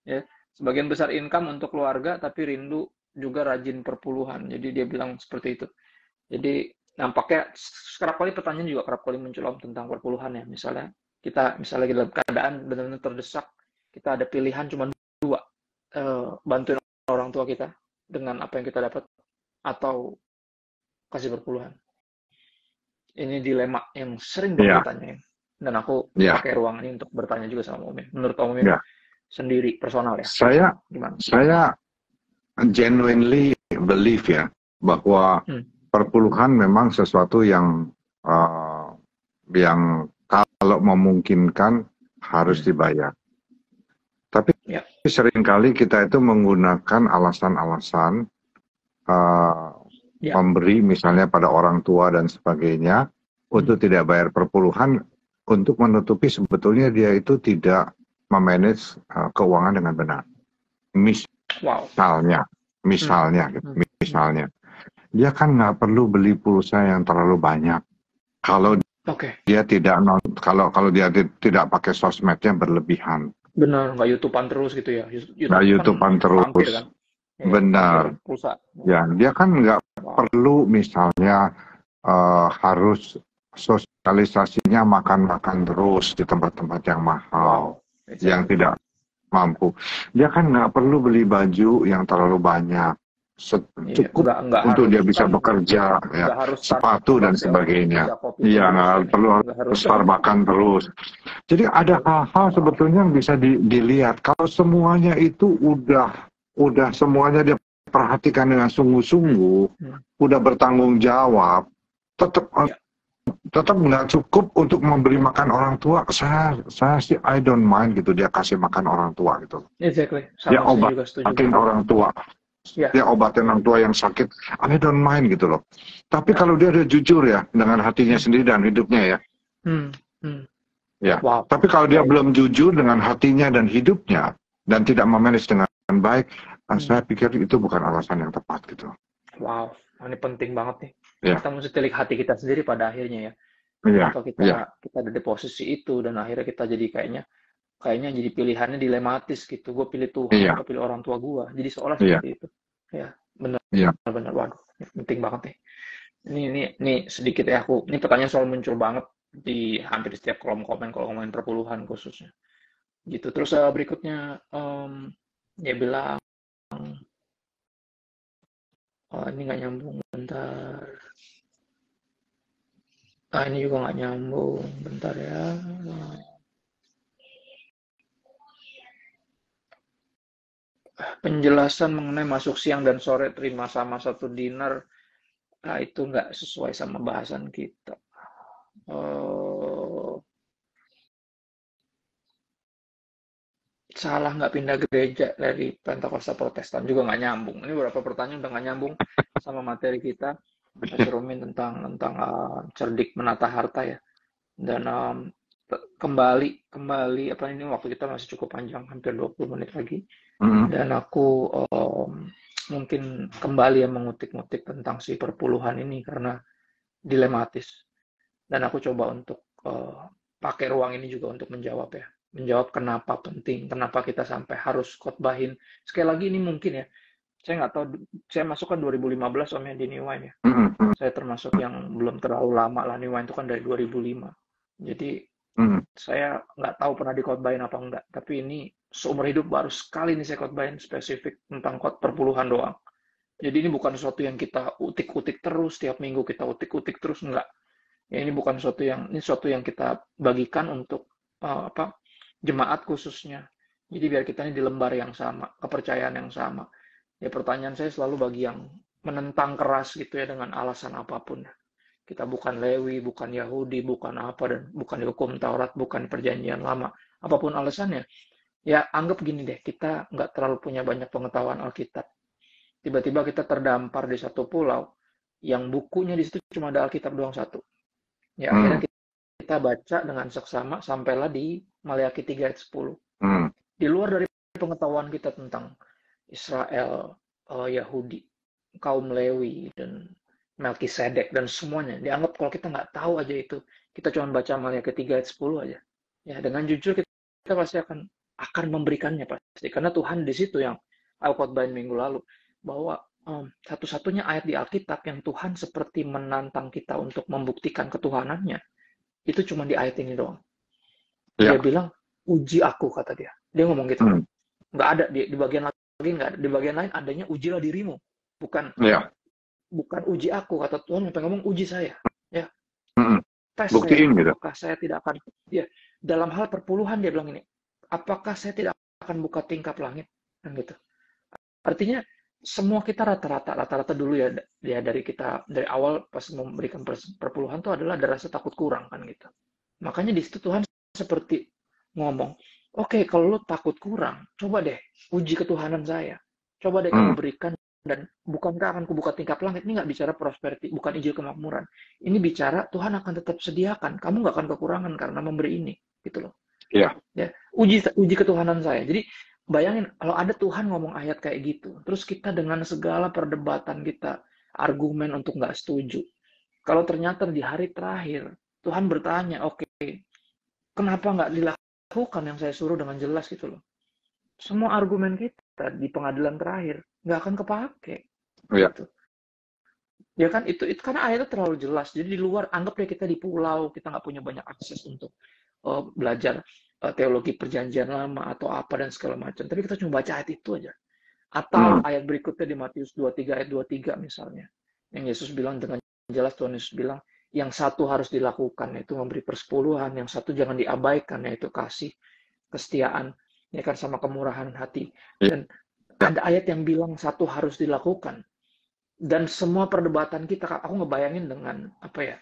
Ya, sebagian besar income untuk keluarga, tapi rindu juga rajin perpuluhan. Jadi dia bilang seperti itu. Jadi nampaknya kerap kali pertanyaan juga kerap kali muncul, Om, tentang perpuluhan ya. Misalnya kita dalam keadaan benar-benar terdesak, kita ada pilihan cuma dua, bantuin orang tua kita dengan apa yang kita dapat, atau kasih perpuluhan. Ini dilema yang sering banget ditanyain. Dan aku pakai ruang ini untuk bertanya juga sama Om. Menurut Om sendiri, personal ya. Saya genuinely believe ya, bahwa perpuluhan memang sesuatu yang kalau memungkinkan harus dibayar. Tapi seringkali kita itu menggunakan alasan-alasan memberi misalnya pada orang tua dan sebagainya untuk tidak bayar perpuluhan, untuk menutupi sebetulnya dia itu tidak memanage keuangan dengan benar. Misalnya, dia kan nggak perlu beli pulsa yang terlalu banyak kalau dia kalau dia tidak pakai sosmednya berlebihan. Benar, nggak YouTubean terus gitu ya. Nggak YouTubean terus. Kan? Benar. Ya, dia kan nggak perlu misalnya harus sosialisasinya makan-makan terus di tempat-tempat yang mahal, yang tidak mampu. Dia kan nggak perlu beli baju yang terlalu banyak. Cukup untuk dia bisa bekerja, ya, sepatu dan sebagainya. Iya, nggak perlu harus makan terus. Jadi ada hal-hal sebetulnya yang bisa dilihat. Kalau semuanya itu udah semuanya dia perhatikan dengan sungguh-sungguh, udah bertanggung jawab, tetap nggak cukup untuk memberi makan orang tua. Saya sih I don't mind gitu, dia kasih makan orang tua gitu. Exactly. Dia obatin orang tua. Dia obatin orang tua yang sakit, I don't mind gitu loh. Tapi kalau dia udah jujur ya dengan hatinya sendiri dan hidupnya ya. Ya. Tapi kalau dia belum jujur dengan hatinya dan hidupnya dan tidak memanage dengan baik, saya pikir itu bukan alasan yang tepat gitu. Wow, ini penting banget nih. Ya. Kita mesti telik hati kita sendiri pada akhirnya ya. Kalau kita ada di posisi itu dan akhirnya kita jadi kayaknya jadi pilihannya dilematis gitu. Gue pilih Tuhan, gue pilih orang tua gue. Jadi seolah seperti itu. Ya, benar. Benar. Waduh, penting banget nih. Ini sedikit ya ini pertanyaan soal muncul banget di hampir setiap kolom komen kalau ngomongin perpuluhan khususnya. Gitu. Terus berikutnya dia bilang ini nggak nyambung, bentar. Ini juga nggak nyambung, bentar ya. penjelasan mengenai masuk siang dan sore terima sama satu dinar, itu nggak sesuai sama bahasan kita. Eh, Salah nggak pindah gereja dari Pentakosta Protestan juga nggak nyambung. Ini beberapa pertanyaan udah nggak nyambung sama materi kita, Mas Romin, tentang cerdik menata harta ya. Dan kembali apa ini, waktu kita masih cukup panjang, hampir 20 menit lagi. Dan aku mungkin kembali ya mengutip-ngutip tentang si perpuluhan ini karena dilematis. Dan aku coba untuk pakai ruang ini juga untuk menjawab ya. Menjawab kenapa penting, kenapa kita sampai harus khotbahin. Sekali lagi ini mungkin ya, saya nggak tahu, saya masuk kan 2015 Om ya di New Wine ya. Saya termasuk yang belum terlalu lama lah, New Wine itu kan dari 2005. Jadi saya nggak tahu pernah dikhotbahin apa enggak, tapi ini seumur hidup baru sekali nih saya khotbahin spesifik tentang perpuluhan doang. Jadi ini bukan sesuatu yang kita utik-utik terus, tiap minggu kita utik-utik terus, enggak. Ya, ini bukan sesuatu yang kita bagikan untuk jemaat khususnya. Jadi biar kita ini di lembar yang sama, kepercayaan yang sama. Ya pertanyaan saya selalu bagi yang menentang keras gitu ya dengan alasan apapun. Kita bukan Lewi, bukan Yahudi, bukan apa, dan bukan di hukum Taurat, bukan perjanjian lama. Apapun alasannya, ya anggap gini deh, kita nggak terlalu punya banyak pengetahuan Alkitab. Tiba-tiba kita terdampar di satu pulau, yang bukunya di situ cuma ada Alkitab doang satu. Ya akhirnya kita baca dengan seksama sampailah di Maleakhi 3 ayat 10. Di luar dari pengetahuan kita tentang Israel, Yahudi, kaum Lewi, dan Melkisedek dan semuanya, dianggap kalau kita nggak tahu aja itu, kita cuma baca Maleakhi 3 ayat 10 aja. Ya dengan jujur kita pasti akan memberikannya pasti, karena Tuhan di situ yang aku khotbahin minggu lalu, bahwa satu-satunya ayat di Alkitab yang Tuhan seperti menantang kita untuk membuktikan ketuhanannya, itu cuma di ayat ini doang. Dia bilang, uji aku, kata dia. Dia ngomong gitu. Nggak ada di bagian lagi, nggak ada. Di bagian lain adanya ujilah dirimu. Bukan uji aku, kata Tuhan. Sampai ngomong uji saya. Ya. Tes buktiin saya, gitu. apakah saya tidak akan, ya, dalam hal perpuluhan dia bilang ini, apakah saya tidak akan buka tingkap langit? Dan gitu. Artinya, semua kita rata-rata dulu ya dari awal pas memberikan perpuluhan itu adalah ada rasa takut kurang kan gitu. Makanya di situ Tuhan seperti ngomong, oke, kalau lo takut kurang, coba deh uji ketuhanan saya. Coba deh kamu berikan, dan bukankah akan kubuka tingkap langit? Ini nggak bicara prosperity, bukan Injil kemakmuran. Ini bicara Tuhan akan tetap sediakan. Kamu nggak akan kekurangan karena memberi ini, gitu loh. Ya, uji ketuhanan saya. Jadi bayangin kalau ada Tuhan ngomong ayat kayak gitu, terus kita dengan segala perdebatan kita, argumen untuk nggak setuju. Kalau ternyata di hari terakhir Tuhan bertanya, oke, kenapa nggak dilakukan yang saya suruh dengan jelas gitu loh. Semua argumen kita di pengadilan terakhir nggak akan kepake. Gitu. Ya kan, itu karena ayatnya terlalu jelas. Jadi di luar, anggap deh kita di pulau, kita nggak punya banyak akses untuk belajar teologi perjanjian lama atau apa dan segala macam. Tapi kita cuma baca ayat itu aja. Atau ayat berikutnya di Matius 23 ayat 23 misalnya. Yang Yesus bilang dengan jelas, Tuhan Yesus bilang, yang satu harus dilakukan, yaitu memberi persepuluhan. Yang satu jangan diabaikan, yaitu kasih, kesetiaan, ya kan, sama kemurahan hati. Dan ada ayat yang bilang satu harus dilakukan. Dan semua perdebatan kita, aku ngebayangin dengan apa ya,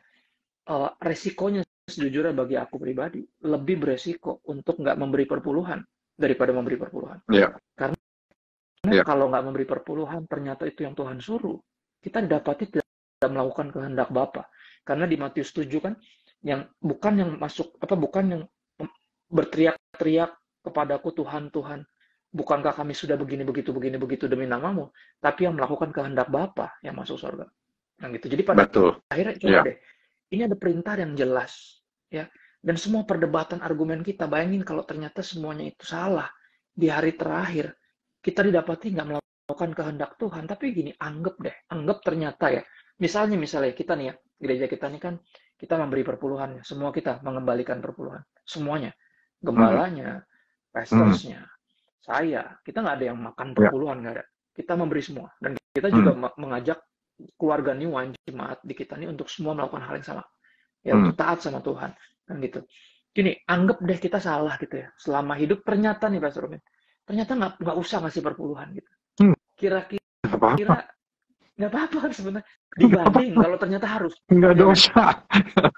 resikonya sejujurnya bagi aku pribadi lebih beresiko untuk nggak memberi perpuluhan daripada memberi perpuluhan. Karena kalau nggak memberi perpuluhan, ternyata itu yang Tuhan suruh, kita dapati tidak melakukan kehendak Bapa. Karena di Matius 7 kan, yang bukan yang berteriak-teriak kepadaku, Tuhan, Tuhan, bukankah kami sudah begini begitu demi namamu, tapi yang melakukan kehendak Bapa yang masuk surga. Nah gitu. Jadi pada akhirnya coba deh, ini ada perintah yang jelas, ya. Dan semua perdebatan argumen kita, bayangin kalau ternyata semuanya itu salah di hari terakhir, kita didapati nggak melakukan kehendak Tuhan. Tapi gini, anggap ternyata ya, misalnya kita nih ya, gereja kita nih kan, kita memberi perpuluhan, semua kita mengembalikan perpuluhan, semuanya, gembalanya, pastorsnya, saya, kita nggak ada yang makan perpuluhan, nggak ada. Kita memberi semua, dan kita juga mengajak keluarga New Wine, jemaat di kita ini untuk semua melakukan hal yang sama, ya, untuk taat sama Tuhan, kan gitu. Gini, anggap deh kita salah gitu ya, selama hidup ternyata nih Pastor Romin, ternyata nggak usah ngasih perpuluhan gitu. Hmm. Kira-kira Nggak apa-apa. nggak apa-apa kan sebenarnya, dibanding kalau ternyata harus. Nggak Ya kan? dosa.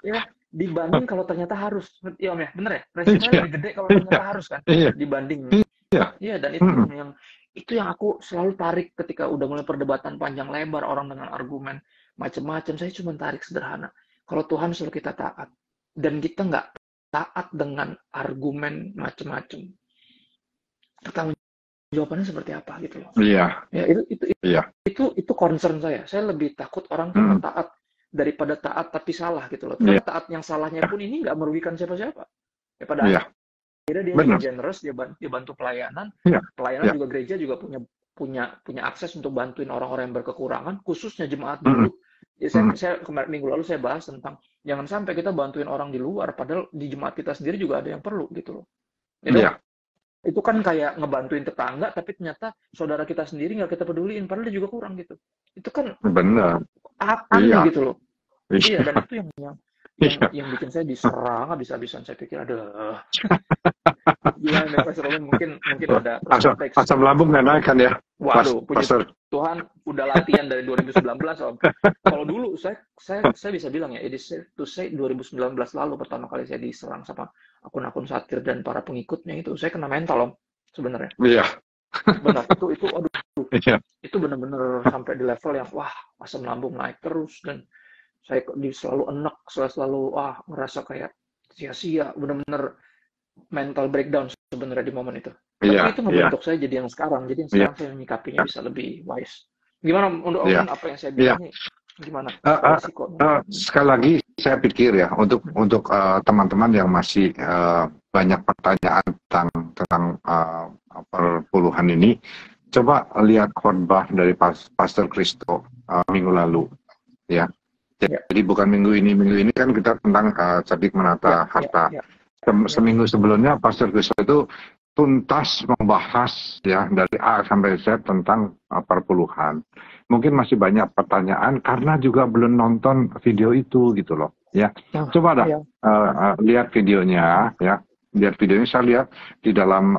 Ya, dibanding kalau ternyata harus. Iya Om ya, bener ya? Resikonya Iya, lebih gede kalau iya, ternyata harus kan, iya, dibanding. iya. Iya, dan Mm-mm. itu yang aku selalu tarik ketika udah mulai perdebatan panjang lebar orang dengan argumen macam-macam. Saya cuma tarik sederhana. Kalau Tuhan suruh kita taat dan kita nggak taat dengan argumen macam-macam, pertanggung jawabannya seperti apa gitu loh. Iya, Ya iya. itu concern saya. Saya lebih takut orang tuh nggak taat daripada taat tapi salah gitu loh. Iya, Karena taat yang salahnya pun ini nggak merugikan siapa-siapa. Ya pada iya. akhirnya dia juga Benar. generous, dia bantu pelayanan. Iya, Pelayanan iya. juga gereja juga punya akses untuk bantuin orang-orang yang berkekurangan, khususnya jemaat Mm-mm. dulu. Ya, saya kemarin minggu lalu saya bahas tentang jangan sampai kita bantuin orang di luar, padahal di jemaat kita sendiri juga ada yang perlu gitu loh. You know? Iya, Itu kan kayak ngebantuin tetangga, tapi ternyata saudara kita sendiri nggak kita peduliin, padahal dia juga kurang gitu. Itu kan benar. aneh Iya, gitu loh. Iya, dan itu iya. yang bikin saya diserang habis-habisan. Saya pikir ada gimana nih Pastor Roland, mungkin ada Asam lambung nggak naik kan ya, waduh, puji Pastor? Tuhan udah latihan dari 2019 Om. Kalau dulu saya bisa bilang ya, it is safe to say 2019 lalu pertama kali saya diserang sama akun-akun satir dan para pengikutnya, itu saya kena mental Om sebenarnya. Iya. Benar, itu aduh, Iya. itu benar-benar sampai di level yang wah, asam lambung naik terus, dan saya selalu enek, selalu ngerasa kayak sia-sia, benar-benar mental breakdown sebenarnya di momen itu. Tapi Iya, itu ngebentuk saya jadi yang sekarang. Jadi yang sekarang saya menyikapinya bisa lebih wise. Gimana untuk apa yang saya bilang ini? Gimana? Sekali lagi saya pikir ya untuk teman-teman yang masih banyak pertanyaan tentang perpuluhan ini, coba lihat khotbah dari Pastor Christo minggu lalu, ya. Jadi bukan minggu ini kan kita tentang cerdik menata harta. Seminggu sebelumnya Pastor Christo itu tuntas membahas ya dari A sampai Z tentang perpuluhan. Mungkin masih banyak pertanyaan karena juga belum nonton video itu gitu loh ya. Coba dah lihat videonya ya. Lihat videonya, saya lihat di dalam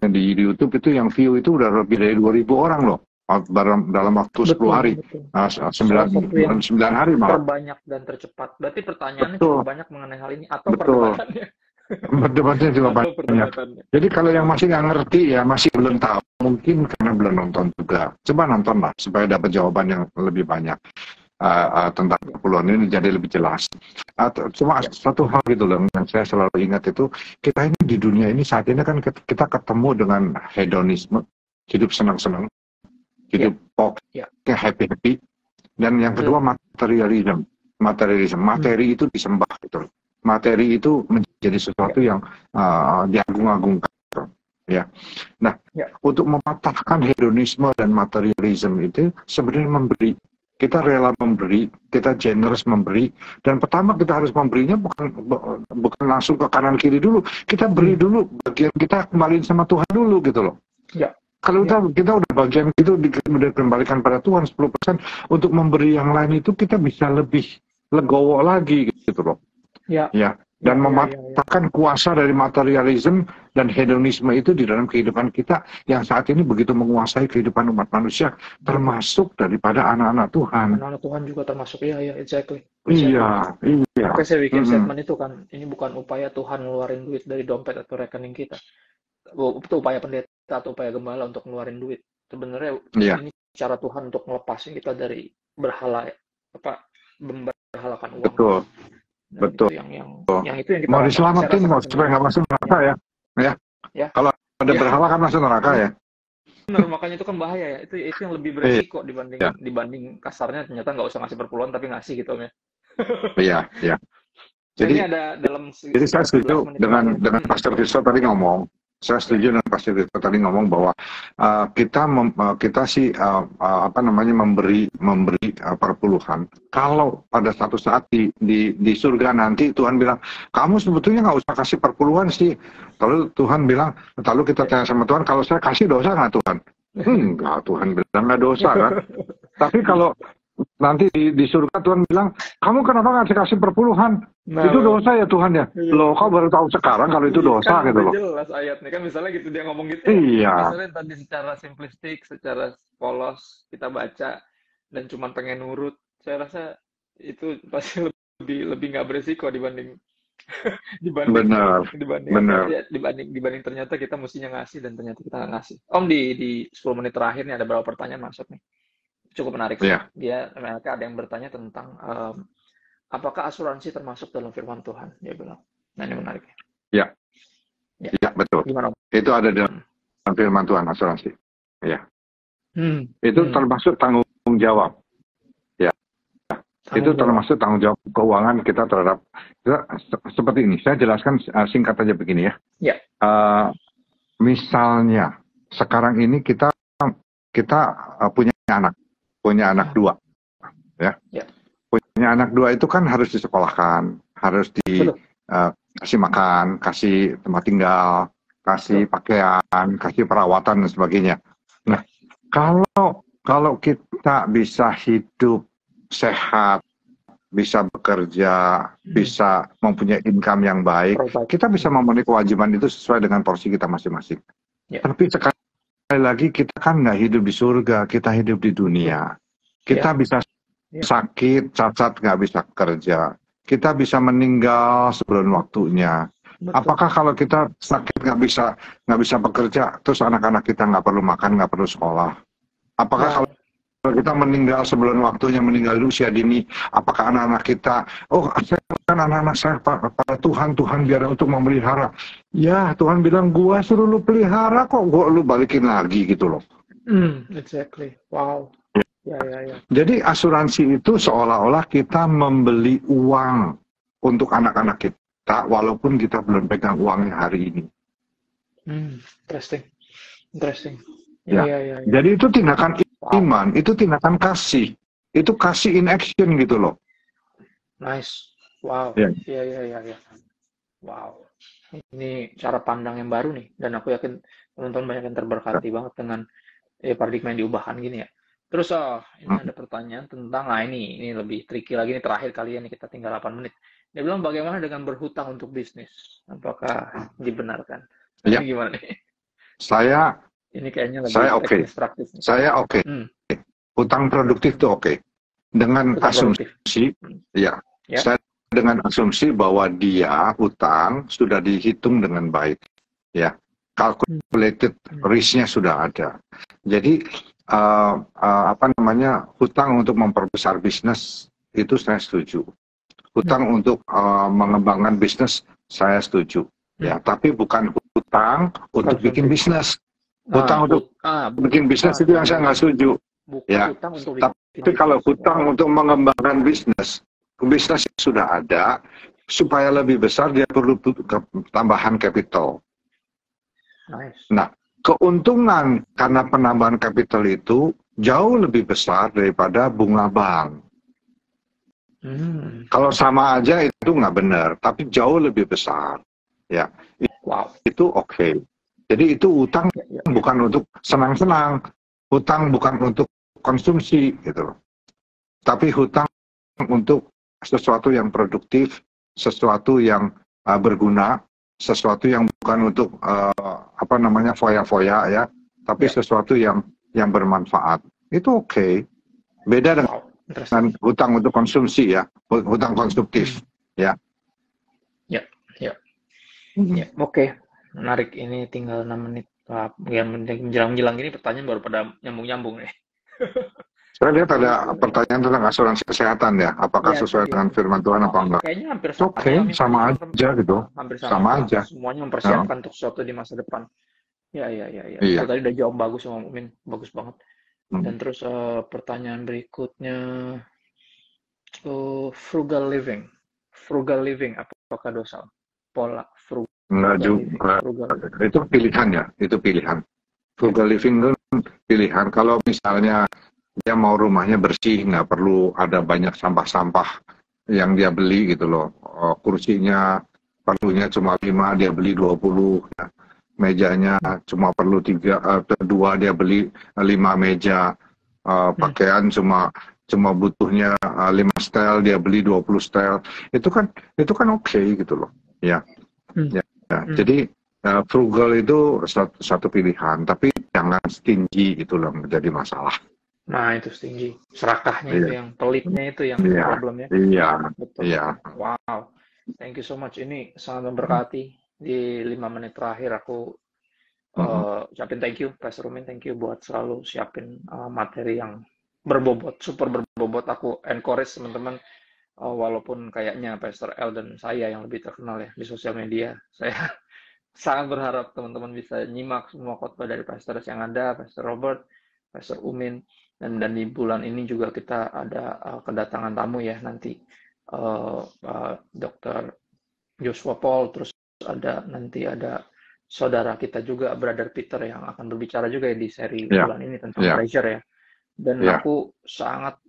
di YouTube itu yang view itu udah lebih dari 2.000 orang loh. Dalam waktu 10 hari, 9 hari malah. Terbanyak dan tercepat. Berarti pertanyaannya cukup banyak mengenai hal ini atau perdebatannya? Perdebatannya juga banyak. Jadi kalau yang masih nggak ngerti ya, masih belum tahu, mungkin karena belum nonton juga. Coba nontonlah supaya dapat jawaban yang lebih banyak tentang perpuluhan ini, jadi lebih jelas. Cuma satu hal gitu loh yang saya selalu ingat itu, kita ini di dunia ini saat ini kan kita ketemu dengan hedonisme, hidup senang-senang, hidup happy, dan yang kedua materialisme. Materi itu disembah gitu. Materi itu menjadi sesuatu yang diagung-agungkan ya. Nah, untuk mematahkan hedonisme dan materialisme itu sebenarnya memberi. Kita rela memberi, kita generous memberi, dan pertama kita harus memberinya bukan langsung ke kanan kiri dulu. Kita beri dulu bagian kita, kembaliin sama Tuhan dulu gitu loh. Ya. Kalau kita udah bagian itu dikembalikan pada Tuhan 10%, untuk memberi yang lain itu kita bisa lebih legowo lagi gitu loh. Ya. Dan mematahkan kuasa dari materialisme dan hedonisme itu di dalam kehidupan kita yang saat ini begitu menguasai kehidupan umat manusia, termasuk daripada anak-anak Tuhan. Anak-anak Tuhan juga termasuk, exactly. Iya. Oke, saya bikin statement itu kan, ini bukan upaya Tuhan ngeluarin duit dari dompet atau rekening kita. Itu upaya pendeta atau upaya gembala untuk ngeluarin duit. Sebenarnya ini cara Tuhan untuk ngelepasin kita dari memberhalakan uang. Betul. Yang itu yang kita mau diselamatin supaya nggak masuk neraka ya. Kalau ada berhala kan masuk neraka ya. Benar, makanya itu kan bahaya ya. Itu yang lebih beresiko dibanding kasarnya ternyata nggak usah ngasih perpuluhan tapi ngasih gitu ya. Iya. Jadi saya setuju dengan Pastor Christo tadi ngomong. Saya setuju dengan Pastor Christo tadi ngomong bahwa kita sih memberi perpuluhan. Kalau pada satu saat di surga nanti Tuhan bilang, kamu sebetulnya nggak usah kasih perpuluhan sih. Lalu Tuhan bilang, lalu kita tanya sama Tuhan, kalau saya kasih dosa nggak Tuhan? Enggak, Tuhan bilang nggak dosa kan. Tapi kalau nanti di surga Tuhan bilang, kamu kenapa nggak dikasih perpuluhan? Nah, Itu dosa ya Tuhan ya. Loh, kau baru tahu sekarang kalau itu dosa kan gitu udah loh. jelas ayatnya kan, misalnya gitu dia ngomong gitu ya. Iya, Misalnya tadi secara simplistik, secara polos kita baca dan cuma pengen nurut, saya rasa itu pasti lebih nggak beresiko dibanding dibanding benar, dibanding apa benar. ya, dibanding ternyata kita mestinya ngasih dan ternyata kita nggak ngasih. Om, di 10 menit terakhir nih ada beberapa pertanyaan masuk nih, cukup menarik sih. Iya, Mereka ada yang bertanya tentang apakah asuransi termasuk dalam firman Tuhan, dia bilang. Nah, ini menarik. iya, Ya, iya betul. gimana Om? Itu ada dalam firman Tuhan asuransi. Ya, itu Hmm. termasuk tanggung jawab. Ya, itu Tanggung jawab. termasuk tanggung jawab keuangan kita terhadap seperti ini. Saya jelaskan singkat aja begini ya. Ya. Misalnya sekarang ini kita punya anak dua, ya. Ya. Punya anak dua itu kan harus disekolahkan, harus kasih makan, kasih tempat tinggal, kasih pakaian, kasih perawatan dan sebagainya. Nah, kalau kita bisa hidup sehat, bisa bekerja, bisa mempunyai income yang baik, kita bisa memenuhi kewajiban itu sesuai dengan porsi kita masing-masing. Ya. Tapi sekali lagi kita kan nggak hidup di surga, kita hidup di dunia. Kita bisa sakit, cacat, nggak bisa kerja. Kita bisa meninggal sebelum waktunya. Betul. Apakah kalau kita sakit nggak bisa bekerja, terus anak-anak kita nggak perlu makan, nggak perlu sekolah? Apakah kalau kita meninggal sebelum waktunya, meninggal di usia dini, apakah anak-anak kita, saya kan anak-anak saya pada Tuhan biar untuk memelihara. Ya, Tuhan bilang, gua suruh lu pelihara kok, gua lu balikin lagi gitu loh. Exactly. Wow. Ya. Jadi asuransi itu seolah-olah kita membeli uang untuk anak-anak kita, walaupun kita belum pegang uangnya hari ini. Interesting. Ya. Jadi itu tindakan iman, itu tindakan kasih. Itu kasih in action gitu loh. Nice. Wow. Ya. Wow. Ini cara pandang yang baru nih, dan aku yakin teman-teman banyak yang terberkati banget dengan paradigma yang diubahkan gini ya. Terus ini ada pertanyaan tentang, ini lebih tricky lagi nih, terakhir kali ya nih, kita tinggal 8 menit. Dia bilang, bagaimana dengan berhutang untuk bisnis? Apakah dibenarkan? Ya. Ini gimana nih? Ini kayaknya lebih praktis. Saya oke. Hutang produktif itu oke. Dengan asumsi, saya dengan asumsi bahwa dia hutang sudah dihitung dengan baik, ya. Calculated risk-nya sudah ada. Jadi hutang untuk memperbesar bisnis itu saya setuju. Hutang untuk mengembangkan bisnis saya setuju. Ya, tapi bukan hutang untuk bikin bisnis. Hutang untuk bikin bisnis itu yang saya nggak setuju. Ya, tapi kalau hutang untuk mengembangkan bisnis sudah ada, supaya lebih besar dia perlu tambahan capital. Nah, keuntungan karena penambahan capital itu jauh lebih besar daripada bunga bank. Kalau sama aja itu nggak benar, tapi jauh lebih besar. Ya, itu oke. Jadi itu hutang bukan untuk senang-senang, hutang bukan untuk konsumsi gitu. Tapi hutang untuk sesuatu yang produktif, sesuatu yang berguna, sesuatu yang bukan untuk foya-foya ya, tapi sesuatu yang bermanfaat. Itu oke. Beda dengan hutang untuk konsumsi ya, hutang konsumtif ya. Oke. Menarik, ini tinggal 6 menit. Menjelang-jelang gini pertanyaan baru pada nyambung-nyambung nih. Saya lihat ada pertanyaan tentang asuransi kesehatan ya, apakah sesuai dengan firman Tuhan apa enggak? Kayaknya hampir sama aja gitu. Hampir sama aja. Semuanya mempersiapkan untuk sesuatu di masa depan. Ya. Tadi udah jawab bagus sama Umin, bagus banget. Dan terus pertanyaan berikutnya, frugal living apakah dosa? Pola frugal. Enggak juga. Itu pilihan ya, itu pilihan. Frugal living itu pilihan. Kalau misalnya dia mau rumahnya bersih, nggak perlu ada banyak sampah-sampah yang dia beli gitu loh. Kursinya perlunya cuma 5, dia beli 20. Ya. Mejanya cuma perlu 2, dia beli 5 meja. Pakaian cuma cuma butuhnya 5 setel, dia beli 20 setel, itu kan oke gitu loh, ya. Ya, jadi frugal itu satu pilihan, tapi jangan stingy gitu loh, menjadi masalah. Nah, itu stingy. Serakahnya Iya, itu yang pelitnya itu yang iya, problemnya. iya, Betul. iya. Wow. Thank you so much. Ini sangat memberkati. Di 5 menit terakhir aku ucapin thank you, Pastor Umin. Thank you buat selalu siapin materi yang berbobot, super berbobot. Aku encourage teman-teman, walaupun kayaknya Pastor El dan saya yang lebih terkenal ya di sosial media. Saya sangat berharap teman-teman bisa nyimak semua khotbah dari Pastor yang ada, Pastor Robert, Pastor Umin, dan di bulan ini juga kita ada kedatangan tamu ya nanti, Dr. Joshua Paul, terus nanti ada saudara kita juga, Brother Peter, yang akan berbicara juga ya di seri bulan ini tentang treasure ya. Dan aku sangat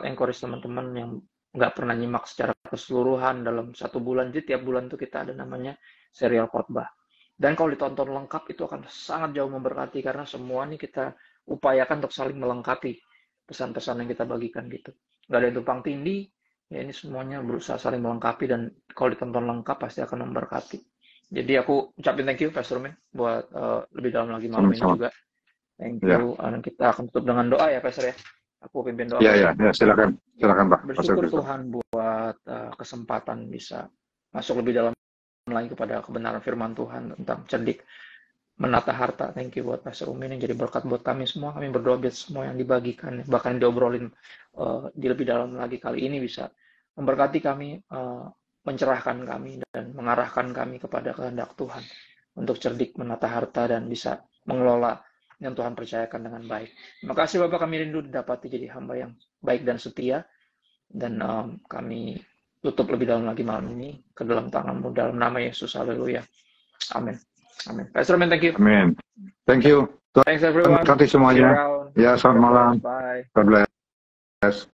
encourage teman-teman yang nggak pernah nyimak secara keseluruhan dalam 1 bulan. Jadi tiap bulan tuh kita ada namanya serial khotbah. Dan kalau ditonton lengkap itu akan sangat jauh memberkati, karena semua nih kita upayakan untuk saling melengkapi pesan-pesan yang kita bagikan gitu. Nggak ada yang tumpang tindih, ya ini semuanya berusaha saling melengkapi, dan kalau ditonton lengkap pasti akan memberkati. Jadi aku ucapin thank you Pastor Min buat lebih dalam lagi malam ini juga. Thank you. Dan kita akan tutup dengan doa ya Pastor ya. Aku pimpin doa. Ya, silakan Pak. Bersyukur Tuhan buat kesempatan bisa masuk lebih dalam lagi kepada kebenaran firman Tuhan tentang cerdik menata harta. Thank you buat Pastor Umin yang jadi berkat buat kami semua. Kami berdoa biar semua yang dibagikan, bahkan diobrolin di lebih dalam lagi kali ini bisa memberkati kami, mencerahkan kami, dan mengarahkan kami kepada kehendak Tuhan untuk cerdik menata harta dan bisa mengelola yang Tuhan percayakan dengan baik. Terima kasih Bapak, kami rindu didapati jadi hamba yang baik dan setia, dan kami tutup lebih dalam lagi malam ini ke dalam tangan-Mu dalam nama Yesus. Haleluya. Amin. Amin. Pastor Amin, thank you. Amin. Thank you. Thanks everyone. Terima kasih semuanya. Ya, selamat malam. Bye. God bless.